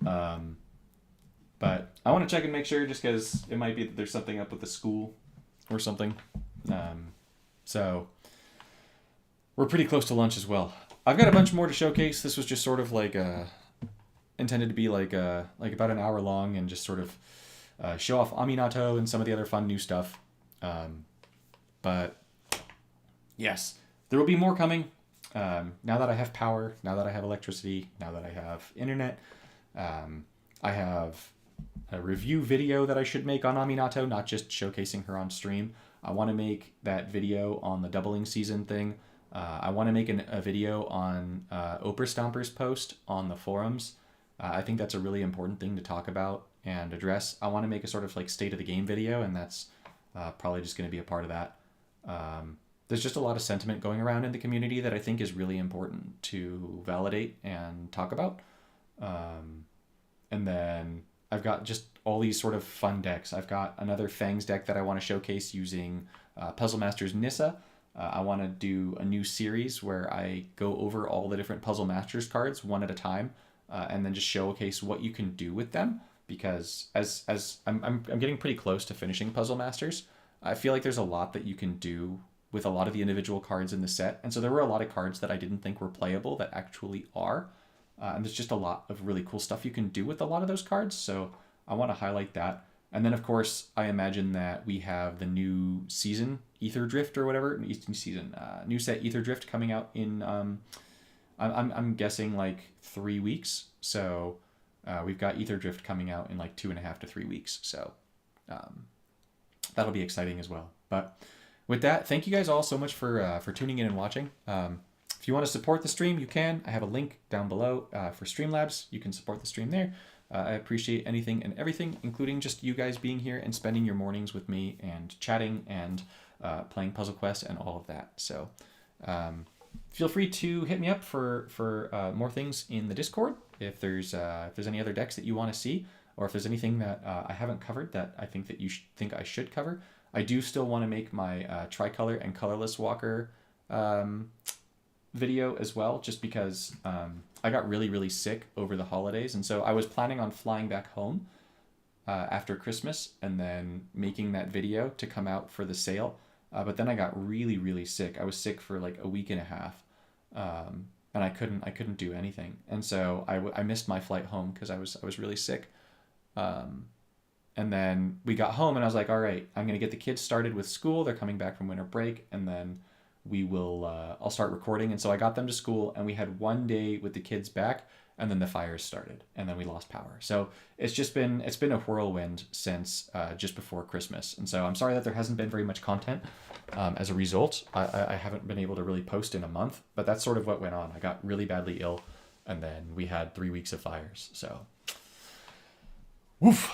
Speaker 1: But I want to check and make sure, just because it might be that there's something up with the school or something. So we're pretty close to lunch as well. I've got a bunch more to showcase. This was just sort of like intended to be like about an hour long and just sort of show off Aminatou and some of the other fun new stuff. But yes, there will be more coming. Now that I have power, now that I have electricity, now that I have internet, I have a review video that I should make on Aminatou, not just showcasing her on stream. I want to make that video on the doubling season thing. I want to make a video on Oprah Stomper's post on the forums. I think that's a really important thing to talk about and address. I want to make a sort of like state of the game video, and that's probably just going to be a part of that. There's just a lot of sentiment going around in the community that I think is really important to validate and talk about. And then I've got just all these sort of fun decks. I've got another Fangs deck that I want to showcase using Puzzle Masters Nissa. I want to do a new series where I go over all the different Puzzle Masters cards one at a time, and then just showcase what you can do with them. Because as I'm getting pretty close to finishing Puzzle Masters, I feel like there's a lot that you can do with a lot of the individual cards in the set. And so there were a lot of cards that I didn't think were playable that actually are. And there's just a lot of really cool stuff you can do with a lot of those cards. So I want to highlight that. And then, of course, I imagine that we have the new season, Ether Drift or whatever, new set Ether Drift coming out in, I'm guessing like 3 weeks. So we've got Ether Drift coming out in like 2.5 to 3 weeks. So that'll be exciting as well. But with that, thank you guys all so much for tuning in and watching. If you want to support the stream, you can. I have a link down below for Streamlabs. You can support the stream there. I appreciate anything and everything, including just you guys being here and spending your mornings with me and chatting and playing Puzzle Quest and all of that. So feel free to hit me up for more things in the Discord. If there's any other decks that you want to see, or if there's anything that I haven't covered that I think that you think I should cover. I do still want to make my tricolor and colorless walker video as well, just because I got really, really sick over the holidays. And so I was planning on flying back home after Christmas and then making that video to come out for the sale. But then I got really, really sick. I was sick for like a week and a half. And I couldn't do anything. And so I missed my flight home because I was really sick. And then we got home and I was like, all right, I'm going to get the kids started with school. They're coming back from winter break. And then we will I'll start recording. And so I got them to school, and we had one day with the kids back, and then the fires started, and then we lost power. So it's been a whirlwind since just before Christmas. And so I'm sorry that there hasn't been very much content. As a result, I haven't been able to really post in a month, but that's sort of what went on. I got really badly ill, and then we had 3 weeks of fires. So, woof.